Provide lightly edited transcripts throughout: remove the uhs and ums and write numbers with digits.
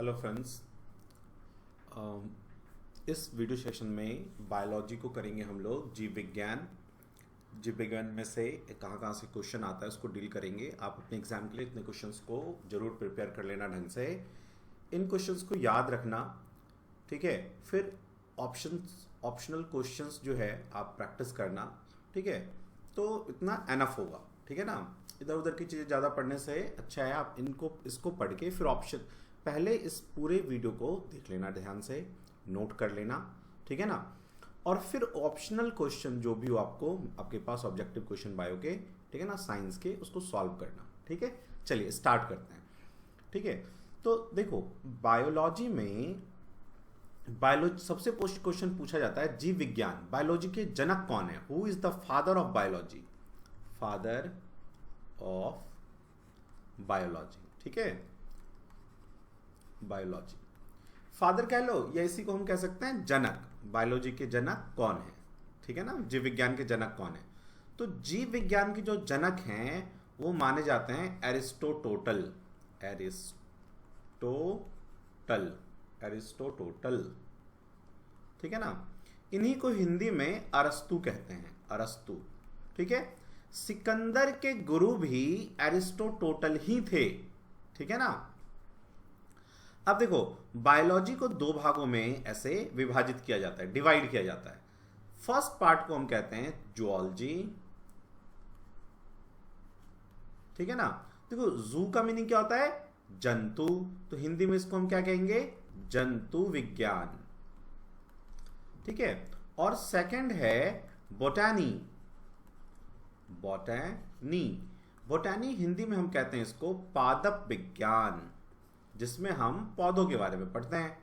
Hello friends. इस video session में biology को करेंगे हम लोग जीव विज्ञान में से कहाँ कहाँ से क्वेश्चन आता है उसको डील करेंगे। आप अपने एग्जाम के लिए इतने क्वेश्चंस को जरूर प्रिपेयर कर लेना ढंग से। इन क्वेश्चंस को याद रखना, ठीक है। फिर ऑप्शनल क्वेश्चंस जो है आप प्रैक्टिस करना, ठीक है। तो इतना एनफ होगा, ठीक है ना। इधर उधर की चीज़ें ज़्यादा पढ़ने से अच्छा है आप इसको पढ़ के फिर ऑप्शन पहले इस पूरे वीडियो को देख लेना, ध्यान से नोट कर लेना, ठीक है ना। और फिर ऑप्शनल क्वेश्चन जो भी हो आपके पास ऑब्जेक्टिव क्वेश्चन बायो के, ठीक है ना, साइंस के, उसको सॉल्व करना, ठीक है। चलिए स्टार्ट करते हैं, ठीक है। तो देखो बायोलॉजी में सबसे क्वेश्चन पूछा जाता है जीव विज्ञान, बायोलॉजी के जनक कौन है? Who is the father of biology? Father of biology, ठीक है। बायोलॉजी फादर कह लो या इसी को हम कह सकते हैं जनक। बायोलॉजी के जनक कौन है, ठीक है ना। जीव विज्ञान के जनक कौन है? तो जीव विज्ञान के जो जनक हैं वो माने जाते हैं एरिस्टोटल, ठीक है ना। इन्हीं को हिंदी में अरस्तु कहते हैं, अरस्तु, ठीक है। सिकंदर के गुरु भी एरिस्टोटल ही थे, ठीक है ना। अब देखो बायोलॉजी को दो भागों में ऐसे विभाजित किया जाता है, डिवाइड किया जाता है। फर्स्ट पार्ट को हम कहते हैं जूलॉजी, ठीक है ना। देखो जू का मीनिंग क्या होता है? जंतु, तो हिंदी में इसको हम क्या कहेंगे? जंतु विज्ञान, ठीक है। और सेकंड है बोटैनी, बोटैनी हिंदी में हम कहते हैं इसको पादप विज्ञान, जिसमें हम पौधों के बारे में पढ़ते हैं,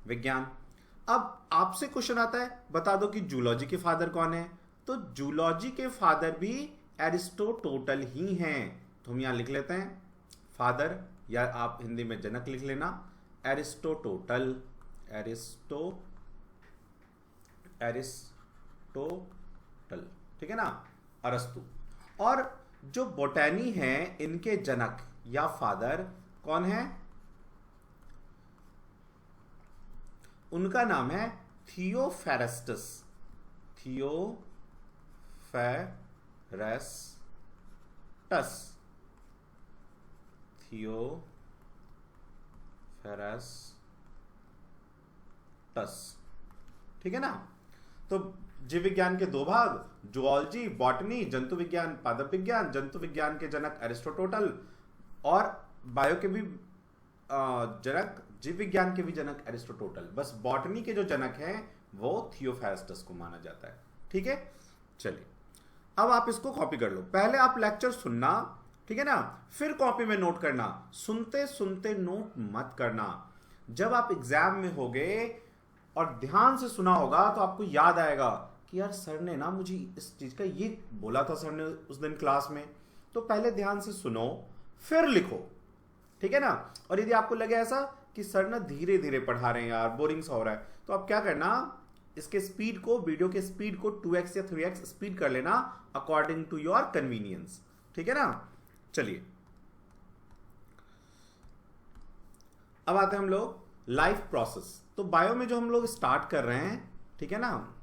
विज्ञान। अब आपसे क्वेश्चन आता है बता दो कि जूलॉजी के फादर कौन है? तो जूलॉजी के फादर भी एरिस्टोटल ही हैं। तो हम यहां लिख लेते हैं फादर, या आप हिंदी में जनक लिख लेना, एरिस्टोटल, ठीक है ना, अरस्तु। और जो बोटैनी है इनके जनक या फादर कौन है? उनका नाम है थियोफेरस्टस, ठीक है ना। तो जीव विज्ञान के दो भाग, जूलॉजी, बॉटनी, जंतु विज्ञान, पादप विज्ञान। जंतु विज्ञान के जनक एरिस्टोटल, और बायो के भी जनक, जीव विज्ञान के भी जनक एरिस्टोटल। बस बॉटनी के जो जनक हैं वो थियोफेरस्टस को माना जाता है, ठीक है। चलिए अब आप इसको कॉपी कर लो। पहले आप लेक्चर सुनना, ठीक है ना, फिर कॉपी में नोट करना। सुनते सुनते नोट मत करना। जब आप एग्जाम में होगे और ध्यान से सुना होगा तो आपको याद आएगा कि यार सर ने ना मुझे इस चीज का ये बोला था सर ने उस दिन क्लास में। तो पहले ध्यान से सुनो फिर लिखो, ठीक है ना। और यदि आपको लगे ऐसा कि सर ना धीरे धीरे पढ़ा रहे हैं यार, बोरिंग सा हो रहा है, तो आप क्या करना, इसके स्पीड को, वीडियो के स्पीड को 2x या 3x स्पीड कर लेना अकॉर्डिंग टू योर कन्वीनियंस, ठीक है ना। चलिए अब आते हैं हम लोग लाइफ प्रोसेस। तो बायो में जो हम लोग स्टार्ट कर रहे हैं, ठीक है ना,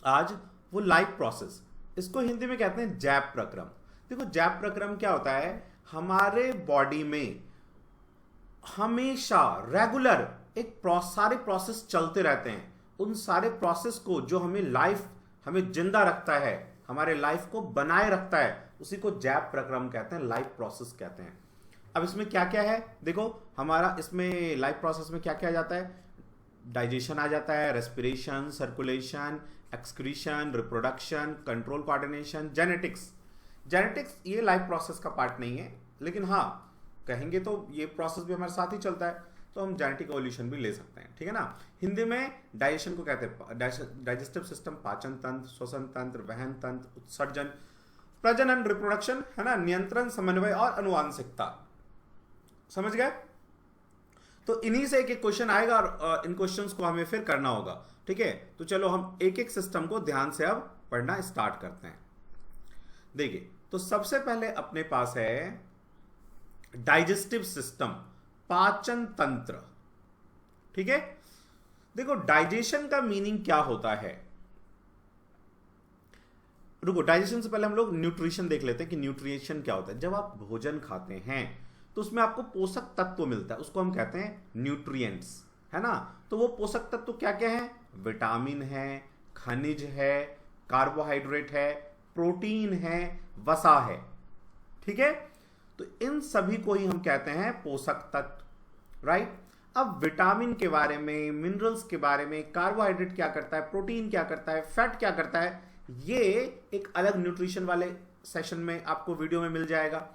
आज वो लाइफ प्रोसेस, इसको हिंदी में कहते हैं जैव प्रक्रम। देखो जैव प्रक्रम क्या होता है? हमारे बॉडी में हमेशा रेगुलर सारे प्रोसेस चलते रहते हैं। उन सारे प्रोसेस को जो हमें जिंदा रखता है, हमारे लाइफ को बनाए रखता है, उसी को जैव प्रक्रम कहते हैं, लाइफ प्रोसेस कहते हैं। अब इसमें क्या क्या है देखो, हमारा इसमें लाइफ प्रोसेस में क्या क्या आ जाता है? डाइजेशन आ जाता है, respiration, circulation, excretion, reproduction, control, coordination, genetics ये लाइफ प्रोसेस का पार्ट नहीं है, लेकिन हाँ कहेंगे तो ये प्रोसेस भी हमारे साथ ही चलता है, तो हम जेनेटिक एवोल्यूशन भी ले सकते हैं, ठीक है ना। हिंदी में डाइजेशन को कहते हैं डाइजेस्टिव सिस्टम, पाचन तंत्र, श्वसन तंत्र, वहन तंत्र, उत्सर्जन, प्रजनन, रिप्रोडक्शन, है ना, नियंत्रण, समन्वय और अनुवांशिकता। समझ गए? तो इन्हीं से एक एक क्वेश्चन आएगा और इन क्वेश्चंस को हमें फिर करना होगा, ठीक है। तो चलो हम एक एक सिस्टम को ध्यान से अब पढ़ना स्टार्ट करते हैं। देखिए तो सबसे पहले अपने पास है डाइजेस्टिव सिस्टम। पाचन तंत्र। ठीक है, देखो डाइजेशन का मीनिंग क्या होता है। रुको, डाइजेशन से पहले हम लोग न्यूट्रिशन देख लेते हैं कि न्यूट्रिशन क्या होता है। जब आप भोजन खाते हैं तो उसमें आपको पोषक तत्व मिलता है, उसको हम कहते हैं न्यूट्रिएंट्स, है ना। तो वो पोषक तत्व क्या क्या है? विटामिन है, खनिज है, कार्बोहाइड्रेट है, प्रोटीन है, वसा है। ठीक है, तो इन सभी को ही हम कहते हैं पोषक तत्व, राइट। अब विटामिन के बारे में, मिनरल्स के बारे में, कार्बोहाइड्रेट क्या करता है, प्रोटीन क्या करता है, फैट क्या करता है, ये एक अलग न्यूट्रिशन वाले सेशन में आपको वीडियो में मिल जाएगा।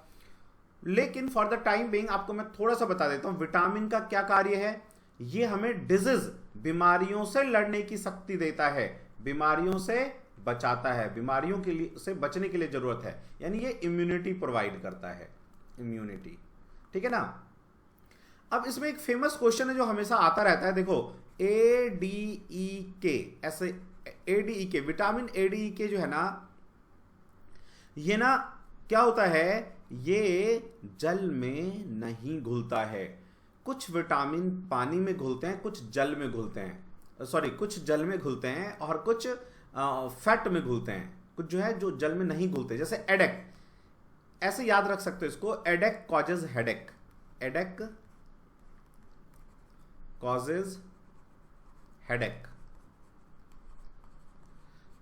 लेकिन फॉर द टाइम बीइंग आपको मैं थोड़ा सा बता देता हूं विटामिन का क्या कार्य है। ये हमें डिजीज, बीमारियों से लड़ने की शक्ति देता है, बीमारियों से बचाता है, बीमारियों के लिए से बचने के लिए जरूरत है, यानी ये इम्यूनिटी प्रोवाइड करता है, इम्यूनिटी। ठीक है ना। अब इसमें एक फेमस क्वेश्चन है जो हमेशा आता रहता है, देखो ADEK, ऐसे ADEK, विटामिन ADEK जो है ना, ये ना क्या होता है, ये जल में नहीं घुलता है। कुछ विटामिन पानी में घुलते हैं, कुछ जल में घुलते हैं, सॉरी कुछ जल में घुलते हैं और कुछ फैट में घुलते हैं, कुछ जो है जो जल में नहीं घुलते। जैसे एडेक, ऐसे याद रख सकते हो इसको, एडेक कॉजेज हेडेक, एडेक कॉजेज हेडेक।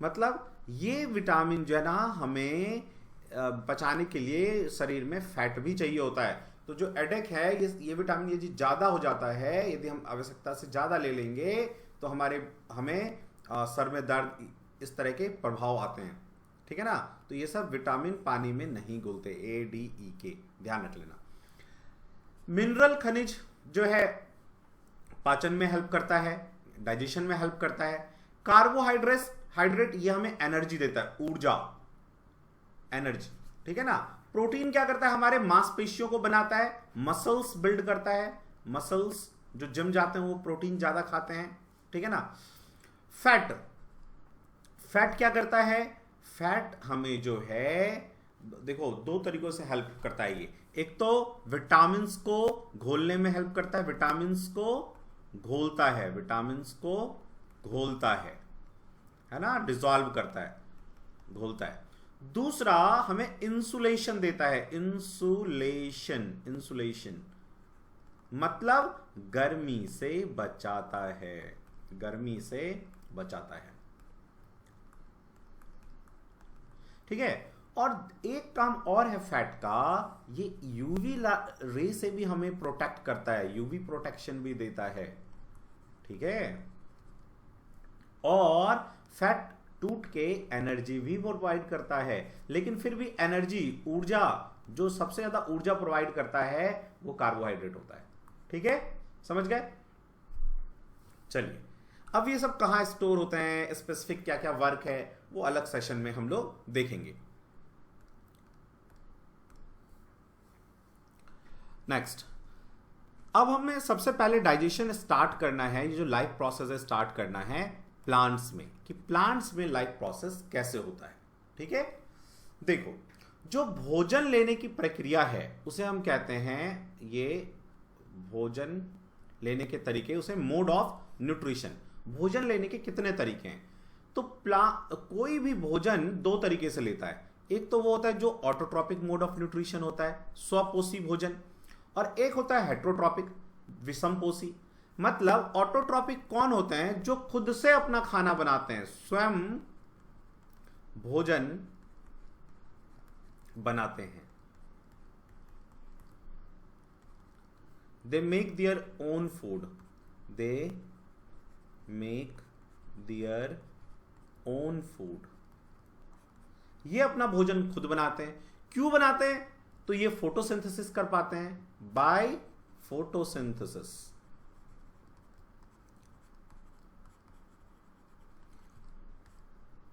मतलब ये विटामिन जो है ना हमें बचाने के लिए शरीर में फैट भी चाहिए होता है। तो जो एडेक है, ये विटामिन यदि ज्यादा हो जाता है, यदि हम आवश्यकता से ज्यादा ले लेंगे तो हमें सर में दर्द, इस तरह के प्रभाव आते हैं। ठीक है ना। तो ये सब विटामिन पानी में नहीं घुलते, ADEK ध्यान रख लेना। मिनरल खनिज जो है पाचन में हेल्प करता है, डाइजेशन में हेल्प करता है। कार्बोहाइड्रेट ये हमें एनर्जी देता है, ऊर्जा, एनर्जी। ठीक है ना। प्रोटीन क्या करता है, हमारे मांसपेशियों को बनाता है, मसल्स बिल्ड करता है, मसल्स जो जिम जाते हैं वो प्रोटीन ज्यादा खाते हैं। ठीक है ना। फैट क्या करता है, फैट हमें जो है देखो दो तरीकों से हेल्प करता है ये। एक तो विटामिन्स को घोलने में हेल्प करता है, विटामिन्स को घोलता है, विटामिन्स को घोलता है ना, डिसॉल्व करता है, घोलता है। दूसरा हमें इंसुलेशन देता है, इंसुलेशन मतलब गर्मी से बचाता है, गर्मी से बचाता है। ठीक है। और एक काम और है फैट का, ये यूवी रे से भी हमें प्रोटेक्ट करता है, यूवी प्रोटेक्शन भी देता है। ठीक है। और फैट टूट के एनर्जी भी प्रोवाइड करता है, लेकिन फिर भी एनर्जी, ऊर्जा, जो सबसे ज्यादा ऊर्जा प्रोवाइड करता है वो कार्बोहाइड्रेट होता है। ठीक है, समझ गए। चलिए, अब ये सब कहां स्टोर होते हैं, स्पेसिफिक क्या क्या वर्क है, वो अलग सेशन में हम लोग देखेंगे। नेक्स्ट, अब हमें सबसे पहले डाइजेशन स्टार्ट करना है, ये जो लाइफ प्रोसेस है स्टार्ट करना है प्लांट्स में, कि प्लांट्स में लाइफ प्रोसेस कैसे होता है। ठीक है। देखो, जो भोजन लेने की प्रक्रिया है उसे हम कहते हैं, ये भोजन लेने के तरीके, उसे मोड ऑफ न्यूट्रिशन। भोजन लेने के कितने तरीके हैं, तो कोई भी भोजन दो तरीके से लेता है। एक तो वो होता है जो ऑटोट्रॉपिक मोड ऑफ न्यूट्रिशन होता है, स्वपोषी भोजन, और एक होता है हेट्रोट्रॉपिक, विषमपोषी। मतलब ऑटोट्रॉपिक कौन होते हैं, जो खुद से अपना खाना बनाते हैं, स्वयं भोजन बनाते हैं। They make their own food, they make their own food. ये अपना भोजन खुद बनाते हैं। क्यों बनाते हैं, तो ये फोटोसिंथेसिस कर पाते हैं, बाय फोटोसिंथेसिस।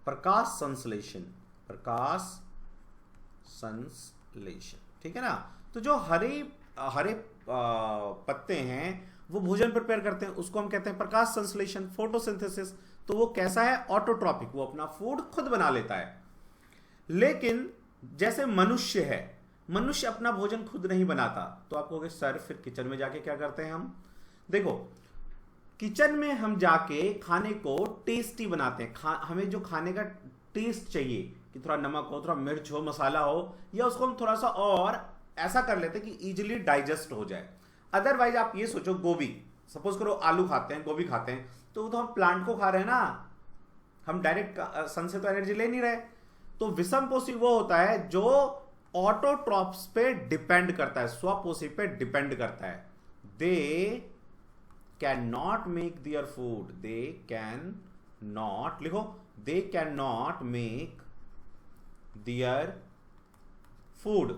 प्रकाश संश्लेषण, प्रकाश संश्लेषण। ठीक है ना। तो जो हरे पत्ते हैं वो भोजन प्रिपेयर करते हैं, उसको हम कहते हैं प्रकाश संश्लेषण, फोटोसिंथेसिस। तो वो कैसा है, ऑटोट्रॉपिक, वो अपना फूड खुद बना लेता है। लेकिन जैसे मनुष्य है, मनुष्य अपना भोजन खुद नहीं बनाता, तो आप कहोगे सर फिर किचन में जाके क्या करते हैं हम? देखो, किचन में हम जाके खाने को टेस्टी बनाते हैं। हमें जो खाने का टेस्ट चाहिए कि थोड़ा नमक हो, थोड़ा मिर्च हो, मसाला हो, या उसको हम थोड़ा सा और ऐसा कर लेते हैं कि इजीली डाइजेस्ट हो जाए। अदरवाइज आप ये सोचो, गोभी सपोज करो, आलू खाते हैं, गोभी खाते हैं, तो हम प्लांट को खा रहे हैं ना, हम डायरेक्ट सन से तो एनर्जी ले नहीं रहे। तो विषमपोषी वो होता है जो ऑटोट्रॉप्स पे डिपेंड करता है, स्वपोषी पे डिपेंड करता है। They can not make their food, they can not, लिखो, they can not make their food.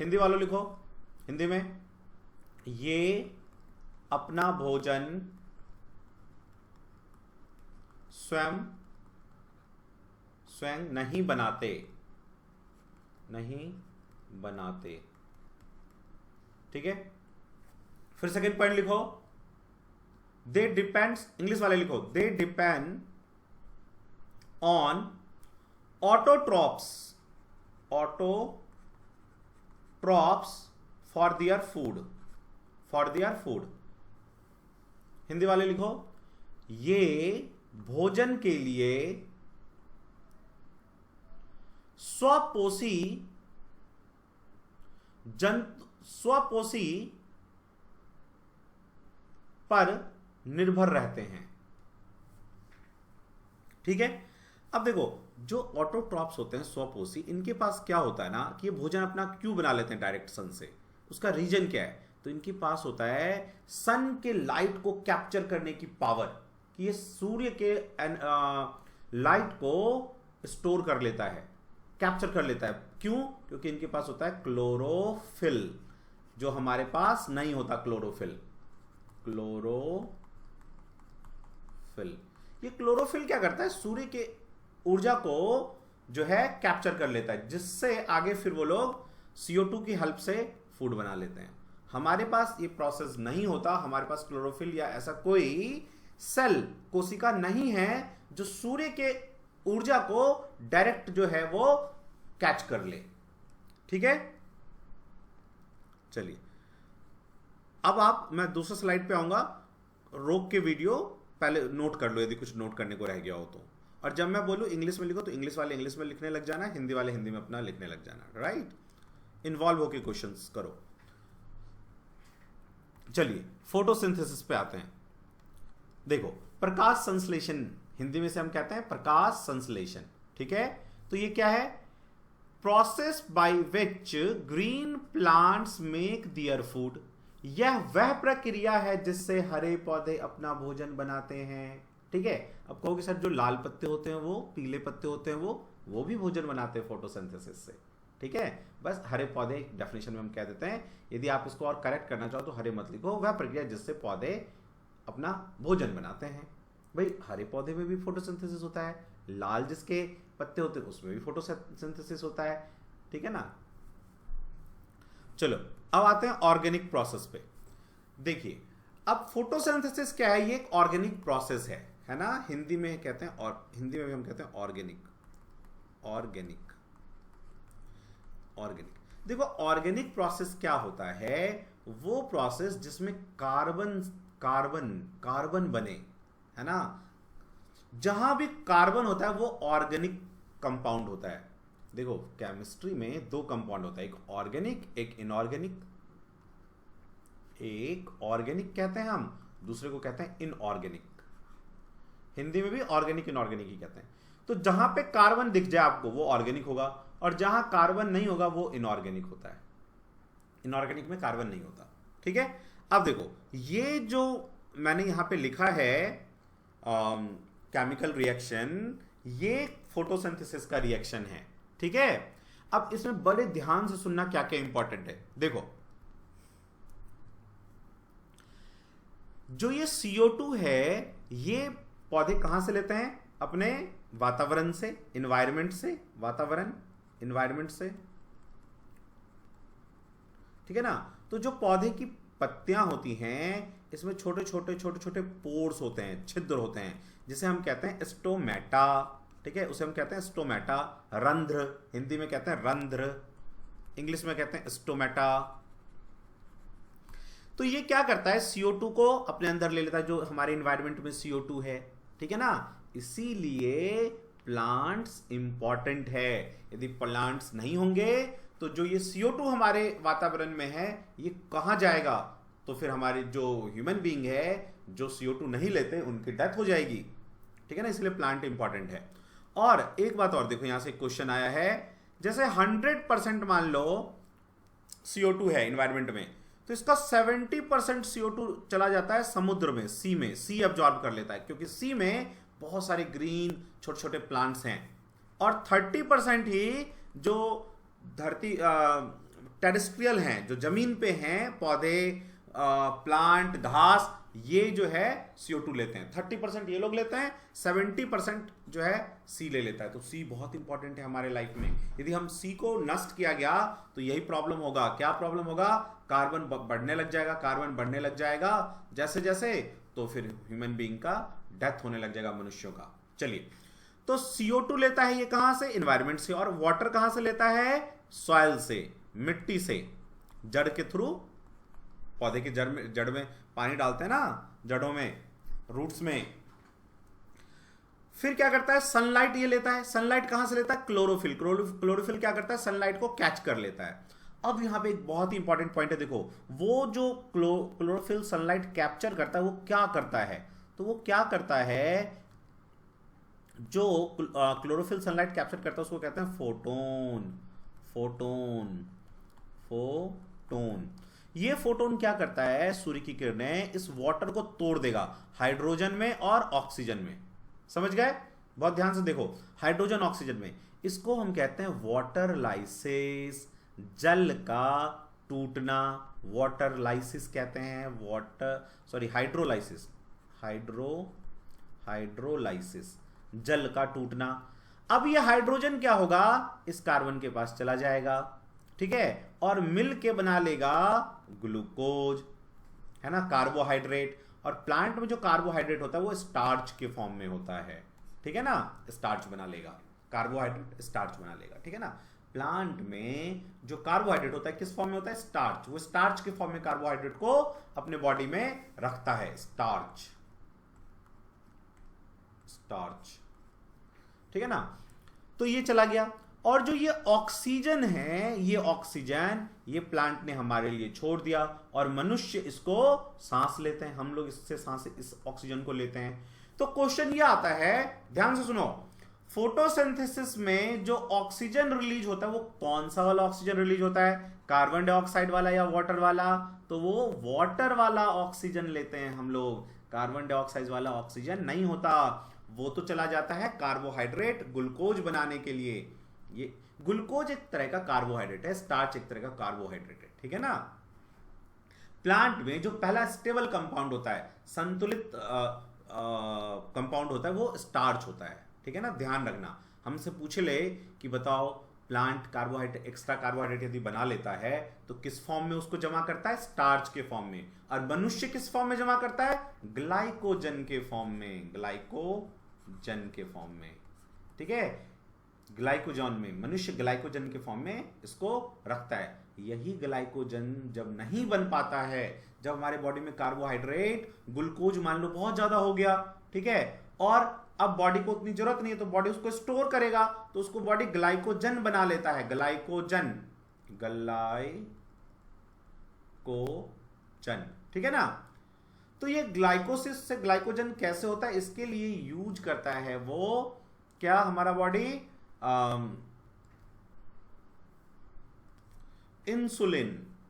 Hindi वालों लिखो, हिंदी में, ये अपना भोजन स्वयं नहीं बनाते, नहीं बनाते। ठीक है, फिर सेकेंड पॉइंट लिखो, दे डिपेंड्स, इंग्लिश वाले लिखो, they depend on autotrophs for their food. Hindi वाले लिखो, ये भोजन के लिए स्वपोषी पर निर्भर रहते हैं। ठीक है, अब देखो, जो ऑटोट्रॉप्स होते हैं स्वपोषी, इनके पास क्या होता है ना कि ये भोजन अपना क्यों बना लेते हैं डायरेक्ट सन से, उसका रीजन क्या है? तो इनके पास होता है सन के लाइट को कैप्चर करने की पावर, कि ये सूर्य के लाइट को स्टोर कर लेता है, कैप्चर कर लेता है। क्यों? क्योंकि इनके पास होता है क्लोरोफिल, जो हमारे पास नहीं होता। क्लोरोफिल, ये क्लोरोफिल क्या करता है? सूर्य के ऊर्जा को जो है कैप्चर कर लेता है, जिससे आगे फिर वो लोग CO2 की हेल्प से फूड बना लेते हैं। हमारे पास ये प्रोसेस नहीं होता, हमारे पास क्लोरोफिल या ऐसा कोई सेल, कोशिका नहीं है जो सूर्य के ऊर्जा को डायरेक्ट जो है वो कैच कर ले। ठीक है, चलिए अब मैं दूसरे स्लाइड पे आऊंगा, रोक के वीडियो पहले नोट कर लो यदि कुछ नोट करने को रह गया हो तो, और जब मैं बोलूं इंग्लिश में लिखो तो इंग्लिश वाले इंग्लिश में लिखने लग जाना, हिंदी वाले हिंदी में अपना लिखने लग जाना। राइट, इन्वॉल्व होके क्वेश्चंस करो। चलिए फोटोसिंथेसिस पे आते हैं। देखो, प्रकाश संश्लेषण, हिंदी में से हम कहते हैं प्रकाश संश्लेषण। ठीक है, तो ये क्या है? Process by which green plants make their food. यह वह प्रक्रिया है जिससे हरे पौधे अपना भोजन बनाते हैं। ठीक है, अब कहोगे सर जो लाल पत्ते होते हैं, वो पीले पत्ते होते हैं, वो भी भोजन बनाते हैं फोटोसिंथेसिस से। ठीक है, बस हरे पौधे डेफिनेशन में हम कह देते हैं। यदि आप इसको और करेक्ट करना चाहो तो हरे मत लिखो, वह प्रक्रिया जिससे पौधे अपना भोजन बनाते हैं। भाई हरे पौधे में भी फोटोसिंथेसिस होता है, लाल जिसके पत्ते होते हैं उसमें भी फोटोसिंथेसिस होता है। ठीक है ना। चलो अब आते हैं ऑर्गेनिक प्रोसेस पे। देखिए, अब फोटोसिंथेसिस क्या है? ये एक ऑर्गेनिक प्रोसेस है ना। हिंदी में कहते हैं, और हिंदी में भी हम कहते हैं ऑर्गेनिक। देखो, ऑर्गेनिक प्रोसेस क्या होता है? वो प्रोसेस जिसमें कार्बन बने, है ना। जहां भी कार्बन होता है वो ऑर्गेनिक कंपाउंड होता है। देखो, केमिस्ट्री में दो कंपाउंड होता है, एक ऑर्गेनिक एक इनऑर्गेनिक। एक ऑर्गेनिक कहते हैं हम, दूसरे को कहते हैं इनऑर्गेनिक। हिंदी में भी ऑर्गेनिक इनऑर्गेनिक ही कहते हैं। तो जहां पे कार्बन दिख जाए आपको वो ऑर्गेनिक होगा, और जहां कार्बन नहीं होगा वो इनऑर्गेनिक होता है। इनऑर्गेनिक में कार्बन नहीं होता। ठीक है, अब देखो, ये जो मैंने यहां पे लिखा है केमिकल रिएक्शन, ये फोटोसिंथेसिस का रिएक्शन है। ठीक है, अब इसमें बड़े ध्यान से सुनना क्या क्या इंपॉर्टेंट है। देखो, जो ये CO2 है, ये पौधे कहां से लेते हैं? अपने वातावरण से, इन्वायरमेंट से, इन्वायरमेंट से। ठीक है ना। तो जो पौधे की पत्तियां होती हैं, इसमें छोटे छोटे पोर्स होते हैं, छिद्र होते हैं, जिसे हम कहते हैं स्टोमेटा। ठीक है, उसे हम कहते हैं स्टोमेटा, रंध्र, हिंदी में कहते हैं रंध्र। इंग्लिश में कहते हैं स्टोमेटा। तो ये क्या करता है, CO2 को अपने अंदर ले लेता है, जो हमारे एनवायरनमेंट में CO2 है, ठीक है ना। इसीलिए प्लांट्स इंपॉर्टेंट है। यदि प्लांट्स नहीं होंगे तो जो ये CO2 हमारे वातावरण में है ये कहां जाएगा, तो फिर हमारे जो ह्यूमन बीइंग है जो CO2 नहीं लेते उनकी डेथ हो जाएगी, ठीक है ना। इसलिए प्लांट इंपॉर्टेंट है। और एक बात और देखो, यहां से क्वेश्चन आया है, जैसे 100% मान लो CO2 है एनवायरनमेंट में, तो इसका 70% CO2 चला जाता है समुद्र में, सी में, सी अब्जॉर्ब कर लेता है, क्योंकि सी में बहुत सारे ग्रीन छोटे छोटे प्लांट्स हैं। और 30% ही जो धरती टेरेस्ट्रियल हैं, जो जमीन पे हैं, पौधे, प्लांट, घास, ये जो है CO2 लेते हैं। 30% ये लोग लेते हैं, 70% जो है सी ले लेता है। तो सी बहुत इंपॉर्टेंट है हमारे लाइफ में। यदि हम सी को नष्ट किया गया तो यही प्रॉब्लम होगा। क्या प्रॉब्लम होगा, कार्बन बढ़ने लग जाएगा, कार्बन बढ़ने लग जाएगा जैसे जैसे, तो फिर ह्यूमन बीइंग का डेथ होने लग जाएगा, मनुष्यों का। चलिए, तो CO2 लेता है ये कहां से, एनवायरमेंट से। और वाटर कहां से लेता है, सॉइल से, मिट्टी से, जड़ के थ्रू। पौधे के जड़ में पानी डालते हैं ना, जड़ों में, रूट्स में। फिर क्या करता है, सनलाइट ये लेता है। सनलाइट कहां से लेता है, क्लोरोफिल। क्लोरोफिल क्या करता है, सनलाइट को कैच कर लेता है। अब यहां पे एक बहुत ही इंपॉर्टेंट पॉइंट है, देखो, वो जो क्लोरोफिल सनलाइट कैप्चर करता है वो क्या करता है, तो वो क्या करता है, जो क्लोरोफिल सनलाइट कैप्चर करता है उसको कहते हैं फोटोन। Photon, photon. ये फोटोन क्या करता है, सूर्य की किरणें इस वाटर को तोड़ देगा हाइड्रोजन में और ऑक्सीजन में। समझ गए, बहुत ध्यान से देखो, हाइड्रोजन ऑक्सीजन में। इसको हम कहते हैं वाटर लाइसिस, जल का टूटना। वाटर लाइसिस कहते हैं, हाइड्रोलाइसिस, हाइड्रोलाइसिस, जल का टूटना। अब ये हाइड्रोजन क्या होगा, इस कार्बन के पास चला जाएगा, ठीक है, और मिल के बना लेगा ग्लूकोज, है ना, कार्बोहाइड्रेट। और प्लांट में जो कार्बोहाइड्रेट होता है वो स्टार्च के फॉर्म में होता है, ठीक है ना, स्टार्च बना लेगा, कार्बोहाइड्रेट स्टार्च बना लेगा, ठीक है ना। प्लांट में जो कार्बोहाइड्रेट होता है किस फॉर्म में होता है, स्टार्च। वो स्टार्च के फॉर्म में कार्बोहाइड्रेट को अपने बॉडी में रखता है, स्टार्च, स्टार्च, ठीक है ना। तो ये चला गया। और जो ये ऑक्सीजन है, ये ऑक्सीजन ये प्लांट ने हमारे लिए छोड़ दिया, और मनुष्य इसको सांस लेते हैं, हम लोग इससे सांस, इस ऑक्सीजन को लेते हैं। तो क्वेश्चन ये आता है, ध्यान से सुनो, फोटोसिंथेसिस में जो ऑक्सीजन रिलीज होता है वो कौन सा वाला ऑक्सीजन रिलीज होता है, कार्बन डाइऑक्साइड वाला या वाटर वाला, तो वो वाटर वाला ऑक्सीजन लेते हैं हम लोग। कार्बन डाइऑक्साइड वाला ऑक्सीजन नहीं होता, वो तो चला जाता है कार्बोहाइड्रेट, ग्लूकोज बनाने के लिए। ये ग्लूकोज एक तरह का कार्बोहाइड्रेट है, स्टार्च एक तरह का कार्बोहाइड्रेट है, ठीक है ना। प्लांट में जो पहला स्टेबल कंपाउंड होता है, संतुलित कंपाउंड होता है, वो स्टार्च होता है, ठीक है ना। ध्यान रखना, हमसे पूछे ले कि बताओ प्लांट कार्बोहाइड्रेट, एक्स्ट्रा कार्बोहाइड्रेट यदि बना लेता है तो किस फॉर्म में उसको जमा करता है, स्टार्च के फॉर्म में। और मनुष्य किस फॉर्म में जमा करता है, ग्लाइकोजन के फॉर्म में, ग्लाइकोजन के फॉर्म में, ठीक है, ग्लाइकोजन में। मनुष्य ग्लाइकोजन के फॉर्म में इसको रखता है। यही ग्लाइकोजन जब नहीं बन पाता है, जब हमारे बॉडी में कार्बोहाइड्रेट, ग्लूकोज मान लो बहुत ज्यादा हो गया, ठीक है, और अब बॉडी को उतनी जरूरत नहीं है, तो बॉडी उसको स्टोर करेगा, तो उसको बॉडी ग्लाइकोजन बना लेता है, ग्लाइकोजन, ग्लाइकोजन, ठीक है ना। तो ये ग्लाइकोसिस से ग्लाइकोजन कैसे होता है, इसके लिए यूज करता है वो क्या, हमारा बॉडी इंसुलिन,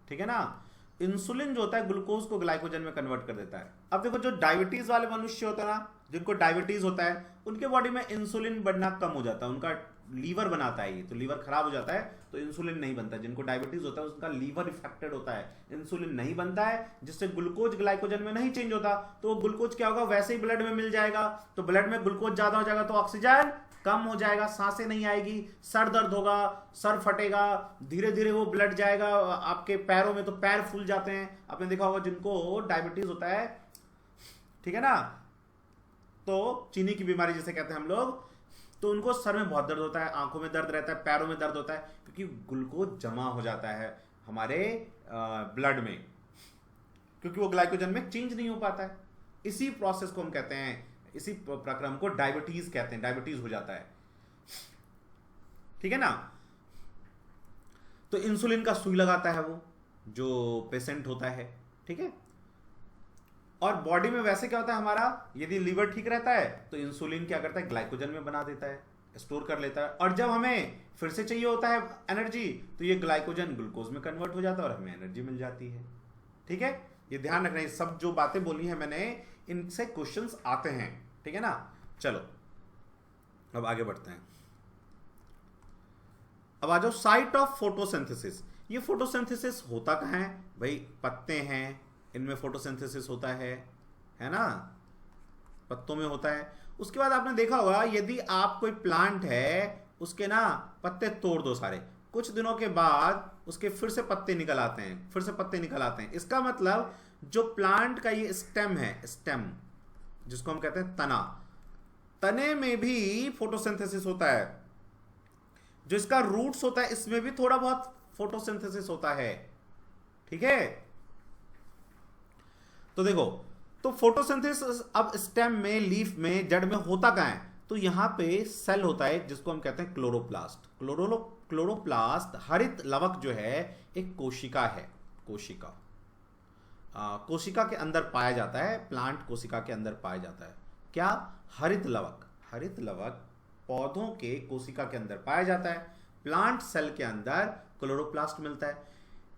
ठीक है ना। इंसुलिन जो होता है ग्लूकोज को ग्लाइकोजन में कन्वर्ट कर देता है। अब देखो, जो डायबिटीज वाले मनुष्य होता है ना, जिनको डायबिटीज होता है, उनके बॉडी में इंसुलिन बढ़ना कम हो जाता है, उनका लीवर बनाता है ये, तो लीवर खराब हो जाता है तो इंसुलिन नहीं बनता। जिनको डायबिटीज होता है उसका लीवर इफेक्टेड होता है, इंसुलिन नहीं बनता है, जिससे ग्लूकोज ग्लाइकोजन में नहीं चेंज होता, तो ग्लूकोज क्या होगा, वैसे ही ब्लड में मिल जाएगा। तो ब्लड में ग्लूकोज ज्यादा हो जाएगा तो ऑक्सीजन कम हो जाएगा, सांसें नहीं आएगी, सर दर्द होगा, सर फटेगा, धीरे धीरे वो ब्लड जाएगा आपके पैरों में, तो पैर फूल जाते हैं। आपने देखा होगा जिनको डायबिटीज होता है, ठीक है ना, तो चीनी की बीमारी जिसे कहते हैं हम लोग, तो उनको सर में बहुत दर्द होता है, आंखों में दर्द रहता है, पैरों में दर्द होता है, क्योंकि ग्लूकोज जमा हो जाता है हमारे ब्लड में, क्योंकि वो ग्लाइकोजन में चेंज नहीं हो पाता है। इसी प्रोसेस को हम कहते हैं, इसी प्रक्रम को डायबिटीज कहते हैं, डायबिटीज हो जाता है, ठीक है ना। तो इंसुलिन का सुई लगाता है वो जो पेशेंट होता है, ठीक है। और बॉडी में वैसे क्या होता है हमारा, यदि लीवर ठीक रहता है तो इंसुलिन क्या करता है, ग्लाइकोजन में बना देता है, स्टोर कर लेता है, और जब हमें फिर से चाहिए होता है एनर्जी तो ये ग्लाइकोजन ग्लूकोज में कन्वर्ट हो जाता है और हमें एनर्जी मिल जाती है, ठीक है। ये ध्यान रखना, ये सब जो बातें बोली हैं मैंने, इनसे क्वेश्चंस आते हैं, ठीक है ना। चलो अब आगे बढ़ते हैं। अब आ जाओ साइट ऑफ फोटोसिंथेसिस। ये फोटोसिंथेसिस होता कहाँ है भाई, पत्ते हैं इनमें फोटोसिंथेसिस होता है ना, पत्तों में होता है। उसके बाद आपने देखा होगा यदि आप कोई प्लांट है उसके ना पत्ते तोड़ दो सारे, कुछ दिनों के बाद उसके फिर से पत्ते निकल आते हैं, फिर से पत्ते निकल आते हैं। इसका मतलब जो प्लांट का ये स्टेम है, स्टेम जिसको हम कहते हैं तना, तने में भी फोटोसिंथेसिस होता है। जो इसका रूट्स होता है इसमें भी थोड़ा बहुत फोटोसिंथेसिस होता है, ठीक है। तो देखो, तो फोटोसिंथेसिस अब स्टेम में, लीफ में, जड़ में होता कहाँ है, तो यहां पे सेल होता है जिसको हम कहते हैं क्लोरोप्लास्ट। क्लोरोप्लास्ट हरित लवक जो है एक कोशिका है, कोशिका कोशिका के अंदर पाया जाता है, प्लांट कोशिका के अंदर पाया जाता है। क्या, हरित लवक। हरित लवक पौधों के कोशिका के अंदर पाया जाता है, प्लांट सेल के अंदर क्लोरोप्लास्ट मिलता है।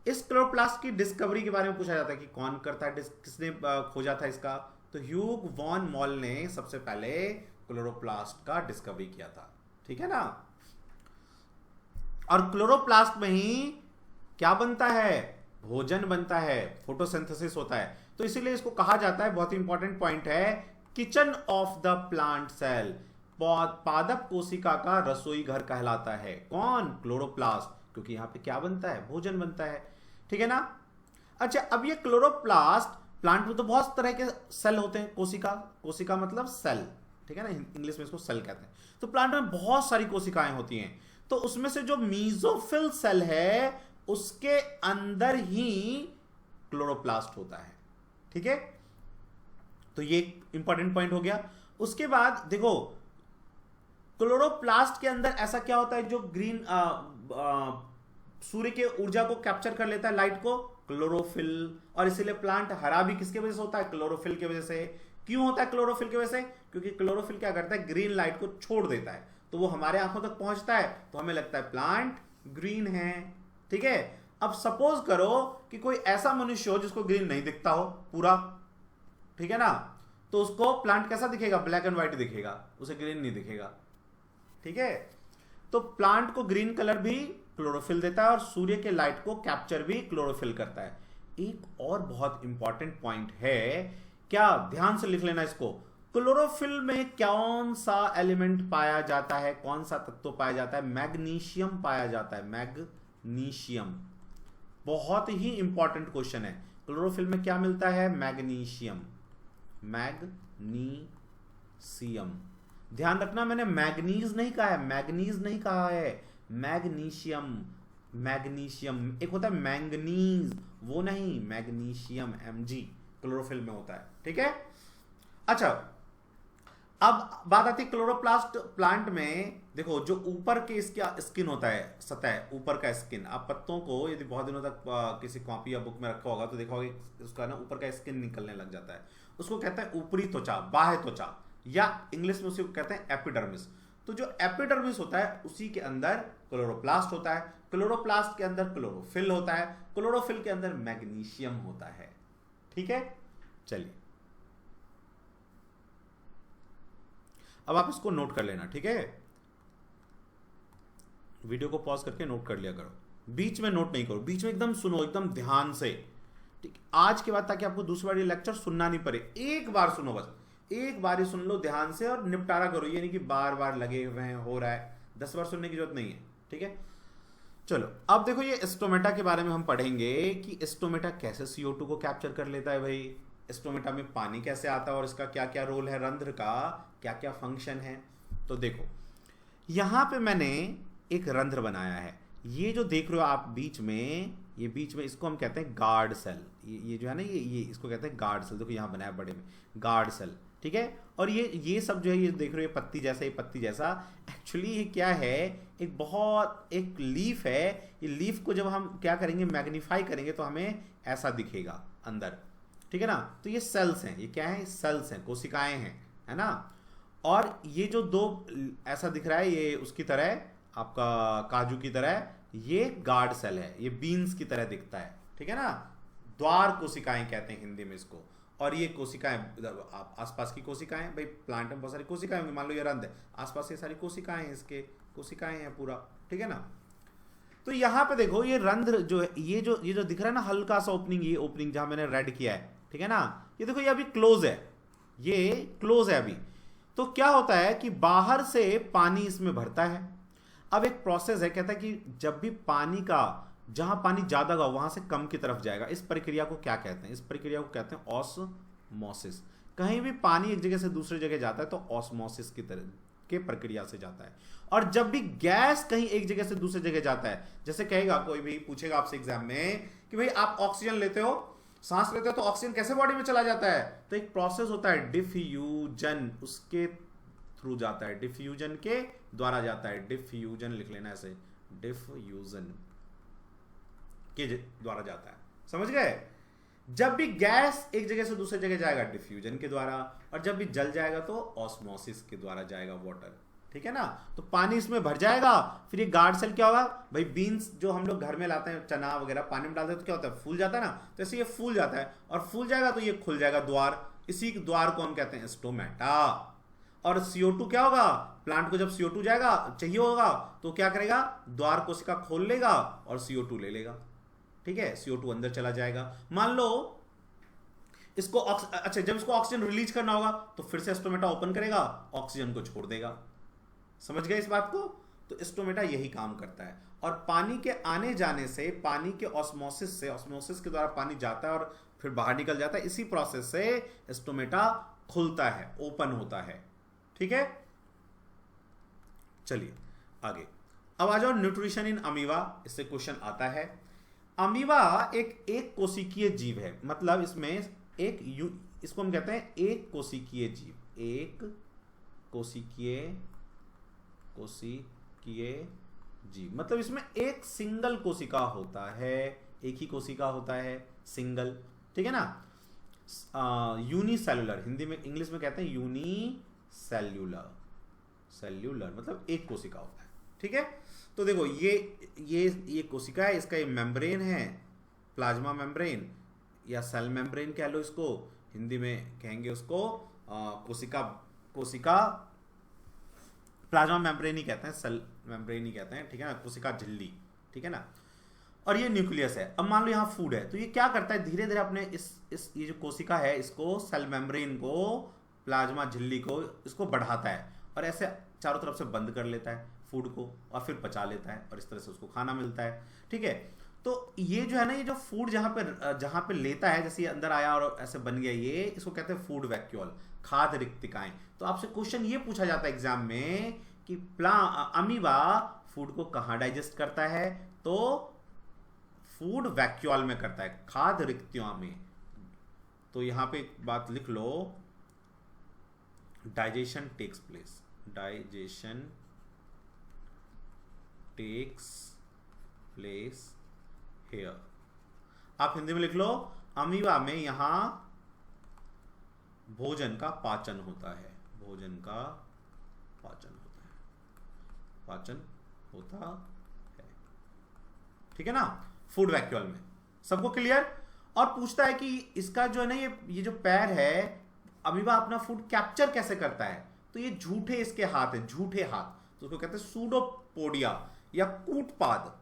इस क्लोरोप्लास्ट की डिस्कवरी के बारे में पूछा जाता है कि कौन करता है, किसने खोजा था इसका, तो ह्यूग वॉन मॉल ने सबसे पहले क्लोरोप्लास्ट का डिस्कवरी किया था, ठीक है ना। और क्लोरोप्लास्ट में ही क्या बनता है, भोजन बनता है, फोटोसिंथेसिस होता है। तो इसीलिए इसको कहा जाता है, बहुत ही इंपॉर्टेंट पॉइंट है, kitchen of the plant cell. पादप कोशिका का रसोई घर कहलाता है कौन, क्लोरोप्लास्ट, क्योंकि यहां पे क्या बनता है, भोजन बनता है, ठीक है ना। अच्छा, अब ये क्लोरोप्लास्ट, प्लांट में तो बहुत तरह के सेल होते हैं, कोशिका मतलब सेल, ठीक है ना, इंग्लिश में इसको सेल कहते हैं। तो प्लांट में बहुत सारी कोशिकाएं होती हैं, तो उसमें से जो मीजोफिल सेल है उसके अंदर ही क्लोरोप्लास्ट होता है, ठीक है। तो ये इंपॉर्टेंट पॉइंट हो गया। उसके बाद देखो, क्लोरोप्लास्ट के अंदर ऐसा क्या होता है जो ग्रीन सूर्य के ऊर्जा को कैप्चर कर लेता है, लाइट को, क्लोरोफिल। और इसीलिए प्लांट हरा भी किसके वजह से होता है, क्लोरोफिल की वजह से। क्यों होता है क्लोरोफिल की वजह से, क्योंकि क्लोरोफिल क्या करता है, ग्रीन लाइट को छोड़ देता है, तो वो हमारे आंखों तक पहुंचता है, तो हमें लगता है प्लांट ग्रीन है, ठीक है। अब सपोज करो कि कोई ऐसा मनुष्य हो जिसको ग्रीन नहीं दिखता हो पूरा, ठीक है ना, तो उसको प्लांट कैसा दिखेगा, ब्लैक एंड व्हाइट दिखेगा, उसे ग्रीन नहीं दिखेगा, ठीक है। तो प्लांट को ग्रीन कलर भी क्लोरोफिल देता है और सूर्य के लाइट को कैप्चर भी क्लोरोफिल करता है। एक और बहुत इंपॉर्टेंट पॉइंट है, क्या, ध्यान से लिख लेना इसको, क्लोरोफिल में कौन सा एलिमेंट पाया जाता है, कौन सा तत्व पाया जाता है, मैग्नीशियम पाया जाता है, मैग्नीशियम। बहुत ही इंपॉर्टेंट क्वेश्चन है, क्लोरोफिल में क्या मिलता है, मैग्नीशियम, मैग्नीशियम। ध्यान रखना, मैंने मैग्नीज नहीं कहा है, मैग्नीज नहीं कहा है, मैग्नीशियम। मैग्नीशियम एक होता है मैंगनीज, वो नहीं, मैग्नीशियम, Mg क्लोरोफिल में होता है, ठीक है। अच्छा, अब बात आती है क्लोरोप्लास्ट प्लांट में। देखो, जो ऊपर के इसका स्किन होता है, सतह, ऊपर का स्किन, आप पत्तों को यदि बहुत दिनों तक किसी कॉपी या बुक में रखा होगा तो देखा होगा उसका ना ऊपर का स्किन निकलने लग जाता है, उसको कहते हैं ऊपरी त्वचा, बाह्य त्वचा, या इंग्लिश में उसे कहते हैं एपिडर्मिस। तो जो एपिडर्मिस होता है उसी के अंदर क्लोरोप्लास्ट होता है, क्लोरोप्लास्ट के अंदर क्लोरोफिल होता है, क्लोरोफिल के अंदर मैग्नीशियम होता है, ठीक है। चलिए, अब आप इसको नोट कर लेना, ठीक है। वीडियो को पॉज करके नोट कर लिया करो, बीच में नोट नहीं करो, बीच में एकदम सुनो, एकदम ध्यान से, ठीक। आज के बाद ताकि आपको दूसरी बार ये लेक्चर सुनना नहीं पड़े, एक बार सुनो, बस एक बार ही सुन लो ध्यान से और निपटारा करो, ये नहीं कि बार बार लगे हुए हैं, हो रहा है, 10 बार सुनने की जरूरत नहीं है, ठीक है। चलो, अब देखो, ये स्टोमेटा के बारे में हम पढ़ेंगे कि स्टोमेटा कैसे CO2 को कैप्चर कर लेता है भाई, स्टोमेटा में पानी कैसे आता है और इसका क्या क्या रोल है, रंध्र का क्या क्या फंक्शन है। तो देखो, यहां पे मैंने एक रंध्र बनाया है, ये जो देख रहे हो आप बीच में, ये बीच में इसको हम कहते हैं गार्ड सेल। ये जो है ना, ये इसको कहते हैं गार्ड सेल। देखो यहाँ बनाया बड़े में गार्ड सेल, ठीक है। और ये सब जो है, ये देख रहे हो ये पत्ती जैसा, ये पत्ती जैसा, एक्चुअली ये क्या है, एक लीफ है। ये लीफ को जब हम क्या करेंगे, मैग्नीफाई करेंगे तो हमें ऐसा दिखेगा अंदर, ठीक है ना। तो ये सेल्स हैं, ये क्या है, सेल्स हैं, कोशिकाएं हैं, है ना। और ये जो दो ऐसा दिख रहा है, ये उसकी तरह, आपका काजू की तरह, ये गार्ड सेल है, ये बीन्स की तरह दिखता है, ठीक है ना। द्वार कोशिकाएं कहते हैं हिंदी में इसको। और ये कोशिकाएं आसपास की कोशिकाएं, भाई प्लांट में बहुत सारी कोशिकाएं होंगी, मान लो ये रंध्र है, आसपास ये सारी कोशिकाएं हैं, इसके कोशिकाएं हैं पूरा, ठीक है ना। तो यहां पे देखो ये रंध्र जो है, ये जो दिख रहा है ना हल्का सा ओपनिंग, ये ओपनिंग जहां मैंने रेड किया है, ठीक है ना, ये देखो ये अभी क्लोज है, ये क्लोज है अभी। तो क्या होता है कि बाहर से पानी इसमें भरता है। अब एक प्रोसेस है, कहता है कि जब भी पानी का, जहां पानी ज्यादा होगा वहां से कम की तरफ जाएगा। इस प्रक्रिया को क्या कहते हैं, इस प्रक्रिया को कहते हैं ऑस्मोसिस। कहीं भी पानी एक जगह से दूसरी जगह जाता है तो ऑस्मोसिस की तरह के प्रक्रिया से जाता है। और जब भी गैस कहीं एक जगह से दूसरी जगह जाता है, जैसे कहेगा कोई भी, पूछेगा आपसे एग्जाम में कि भाई आप ऑक्सीजन लेते हो, सांस लेते हो, तो ऑक्सीजन कैसे बॉडी में चला जाता है, तो एक प्रोसेस होता है डिफ्यूजन, उसके थ्रू जाता है, डिफ्यूजन के द्वारा जाता है। डिफ्यूजन लिख लेना ऐसे, डिफ्यूजन के द्वारा जाता है, समझ गए। जब भी गैस एक जगह से दूसरी जगह जाएगा डिफ्यूजन के द्वारा, और जब भी जल जाएगा तो ऑस्मोसिस के द्वारा जाएगा वाटर, ठीक है ना। तो पानी इसमें भर जाएगा, फिर ये गार्ड सेल क्या होगा भाई, बीन्स जो हम लोग घर में लाते हैं, चना वगैरह पानी में डालते हैं तो क्या होता है, फूल जाता है ना। तो ऐसे ये फूल जाता है, और फूल जाएगा तो ये खुल जाएगा द्वार, इसी द्वार को हम कहते हैं स्टोमेटा। और CO2 क्या होगा, प्लांट को जब CO2 जाएगा चाहिए होगा तो क्या करेगा, द्वार कोशिका खोल लेगा और CO2 ले लेगा, ठीक है। CO2 अंदर चला जाएगा। मान लो इसको अच्छा, जब इसको ऑक्सीजन रिलीज करना होगा तो फिर से स्टोमेटा ओपन करेगा, ऑक्सीजन को छोड़ देगा। समझ गए इस बात को। तो स्टोमेटा यही काम करता है। और पानी के आने जाने से, पानी के ऑस्मोसिस से, ऑस्मोसिस के द्वारा पानी जाता है और फिर बाहर निकल जाता है, इसी प्रोसेस से स्टोमेटा खुलता है, ओपन होता है, ठीक है। चलिए आगे, अब आ जाओ न्यूट्रिशन इन अमीबा। इससे क्वेश्चन आता है। अमीबा एक कोशिकीय जीव है, मतलब इसमें इसको हम कहते हैं एक कोशिकीय जीव, एक कोशिकीय जीव, मतलब इसमें एक सिंगल कोशिका होता है, एक ही कोशिका होता है, सिंगल, ठीक है ना। यूनिसेलुलर, हिंदी में, इंग्लिश में कहते हैं यूनिसेल्यूलर, सेल्यूलर मतलब एक कोशिका होता है, ठीक है। तो देखो ये कोशिका है, इसका ये मेम्ब्रेन है, प्लाज्मा मेम्ब्रेन या सेल मेम्ब्रेन कह लो इसको, हिंदी में कहेंगे उसको कोशिका प्लाज्मा मेम्ब्रेन ही कहते हैं, सेल मेम्ब्रेन ही कहते हैं, ठीक है ना, कोशिका झिल्ली, ठीक है ना। और ये न्यूक्लियस है। अब मान लो यहाँ फूड है, तो ये क्या करता है, धीरे धीरे अपने ये जो कोशिका है, इसको, सेल मेम्ब्रेन को, प्लाज्मा झिल्ली को, इसको बढ़ाता है और ऐसे चारों तरफ से बंद कर लेता है फूड को, और फिर पचा लेता है, और इस तरह से उसको खाना मिलता है, ठीक है। तो ये जो है ना, ये जो फूड जहाँ पे लेता है, जैसे ये अंदर आया और ऐसे बन गया, ये इसको कहते हैं फूड वैक्यूल, खाद्य रिक्तिकाएं। तो आपसे क्वेश्चन ये पूछा जाता है एग्जाम में कि अमीबा फूड को कहाँ डाइजेस्ट करता है, तो फूड वैक्यूल में करता है, खाद्य रिक्तियों में। तो यहां पे एक बात लिख लो, digestion takes place, digestion takes place here. आप हिंदी में लिख लो, अमीबा में यहां भोजन का पाचन होता है, भोजन का पाचन होता है, पाचन होता है, ठीक है ना, फूड वैक्यूल में। सबको क्लियर। और पूछता है कि इसका जो है ना, ये जो पैर है, अमीबा अपना फूड कैप्चर कैसे करता है, तो ये झूठे इसके हाथ है, झूठे हाथ, तो उसको कहते हैं सूडोपोडिया या कूटपाद,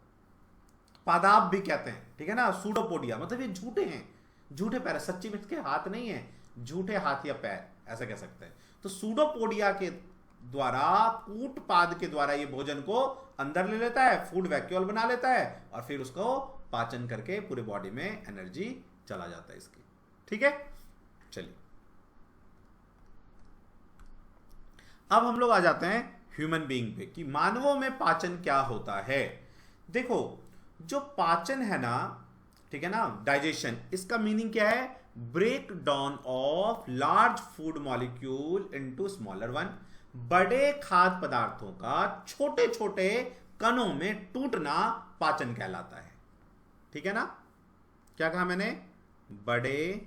पादाब भी कहते हैं, ठीक है ना। सूडोपोडिया मतलब ये झूठे हैं, झूठे पैर, सच्ची में इसके हाथ नहीं है, झूठे हाथ या पैर, ऐसा कह सकते हैं। तो सूडोपोडिया के द्वारा, कूटपाद के द्वारा ये भोजन को अंदर ले लेता है, फूड वैक्यूल बना लेता है, और फिर उसको पाचन करके पूरे बॉडी में एनर्जी चला जाता है इसकी, ठीक है। चलिए अब हम लोग आ जाते हैं ह्यूमन बीइंग पे कि मानवों में पाचन क्या होता है। देखो जो पाचन है ना, ठीक है ना, डाइजेशन, इसका मीनिंग क्या है? Break down of large food molecule into smaller one, बड़े खाद्य पदार्थों का छोटे छोटे कणों में टूटना पाचन कहलाता है। ठीक है ना, क्या कहा मैंने? बड़े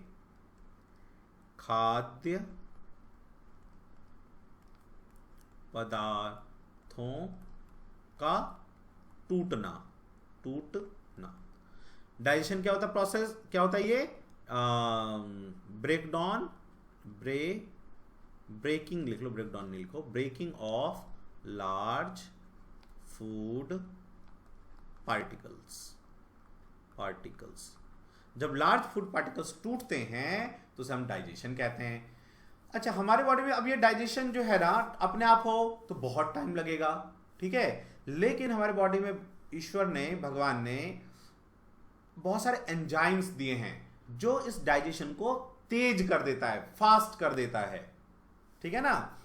खाद्य पदार्थों का टूटना। डाइजेशन क्या होता है? प्रोसेस क्या होता है? ये ब्रेक डाउन, ब्रेकिंग लिख लो, ब्रेक डाउन नहीं लिखो, breaking of large food particles. जब लार्ज फूड पार्टिकल्स टूटते हैं तो उसे हम डाइजेशन कहते हैं। अच्छा, हमारे बॉडी में अब ये डाइजेशन जो है ना अपने आप हो तो बहुत टाइम लगेगा, ठीक है, लेकिन हमारे बॉडी में ईश्वर ने, भगवान ने बहुत सारे एंजाइम्स दिए हैं जो इस डाइजेशन को तेज कर देता है, फास्ट कर देता है। ठीक है ना,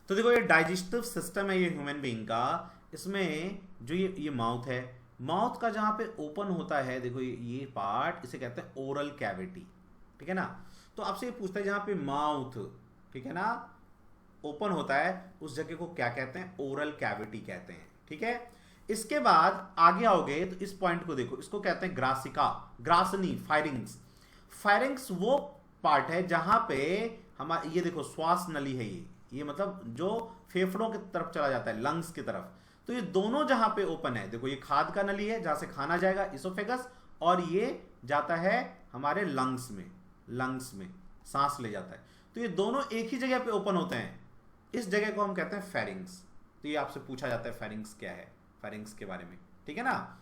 तो देखो ये डाइजेस्टिव सिस्टम है ये ह्यूमन बीइंग का। इसमें जो ये माउथ है, माउथ का जहां पे ओपन होता है, देखो ये पार्ट, इसे कहते हैं ओरल कैविटी। ठीक है ना, तो आपसे ये पूछता है जहां पे माउथ, ठीक है ना, ओपन होता है उस जगह को क्या कहते हैं? ओरल कैविटी कहते हैं। ठीक है, इसके बाद आगे आओगे तो इस पॉइंट को देखो, इसको कहते हैं ग्रासिका, ग्रासनी, फायरिंग्स। फायरिंग्स वो पार्ट है जहां पे हमारे, ये देखो श्वास नली है, ये मतलब जो फेफड़ों की तरफ चला जाता है, लंग्स की तरफ। तो ये दोनों जहां पे ओपन है, देखो ये खाद का नली है जहां से खाना जाएगा, इसोफेगस, और ये जाता है हमारे लंग्स में सांस ले जाता है। तो ये दोनों एक ही जगह पे ओपन होते हैं, इस जगह को हम कहते हैं फेरिंग्स। तो ये आपसे पूछा जाता है फेरिंग्स क्या है, फेरिंग्स के बारे में। ठीक है ना,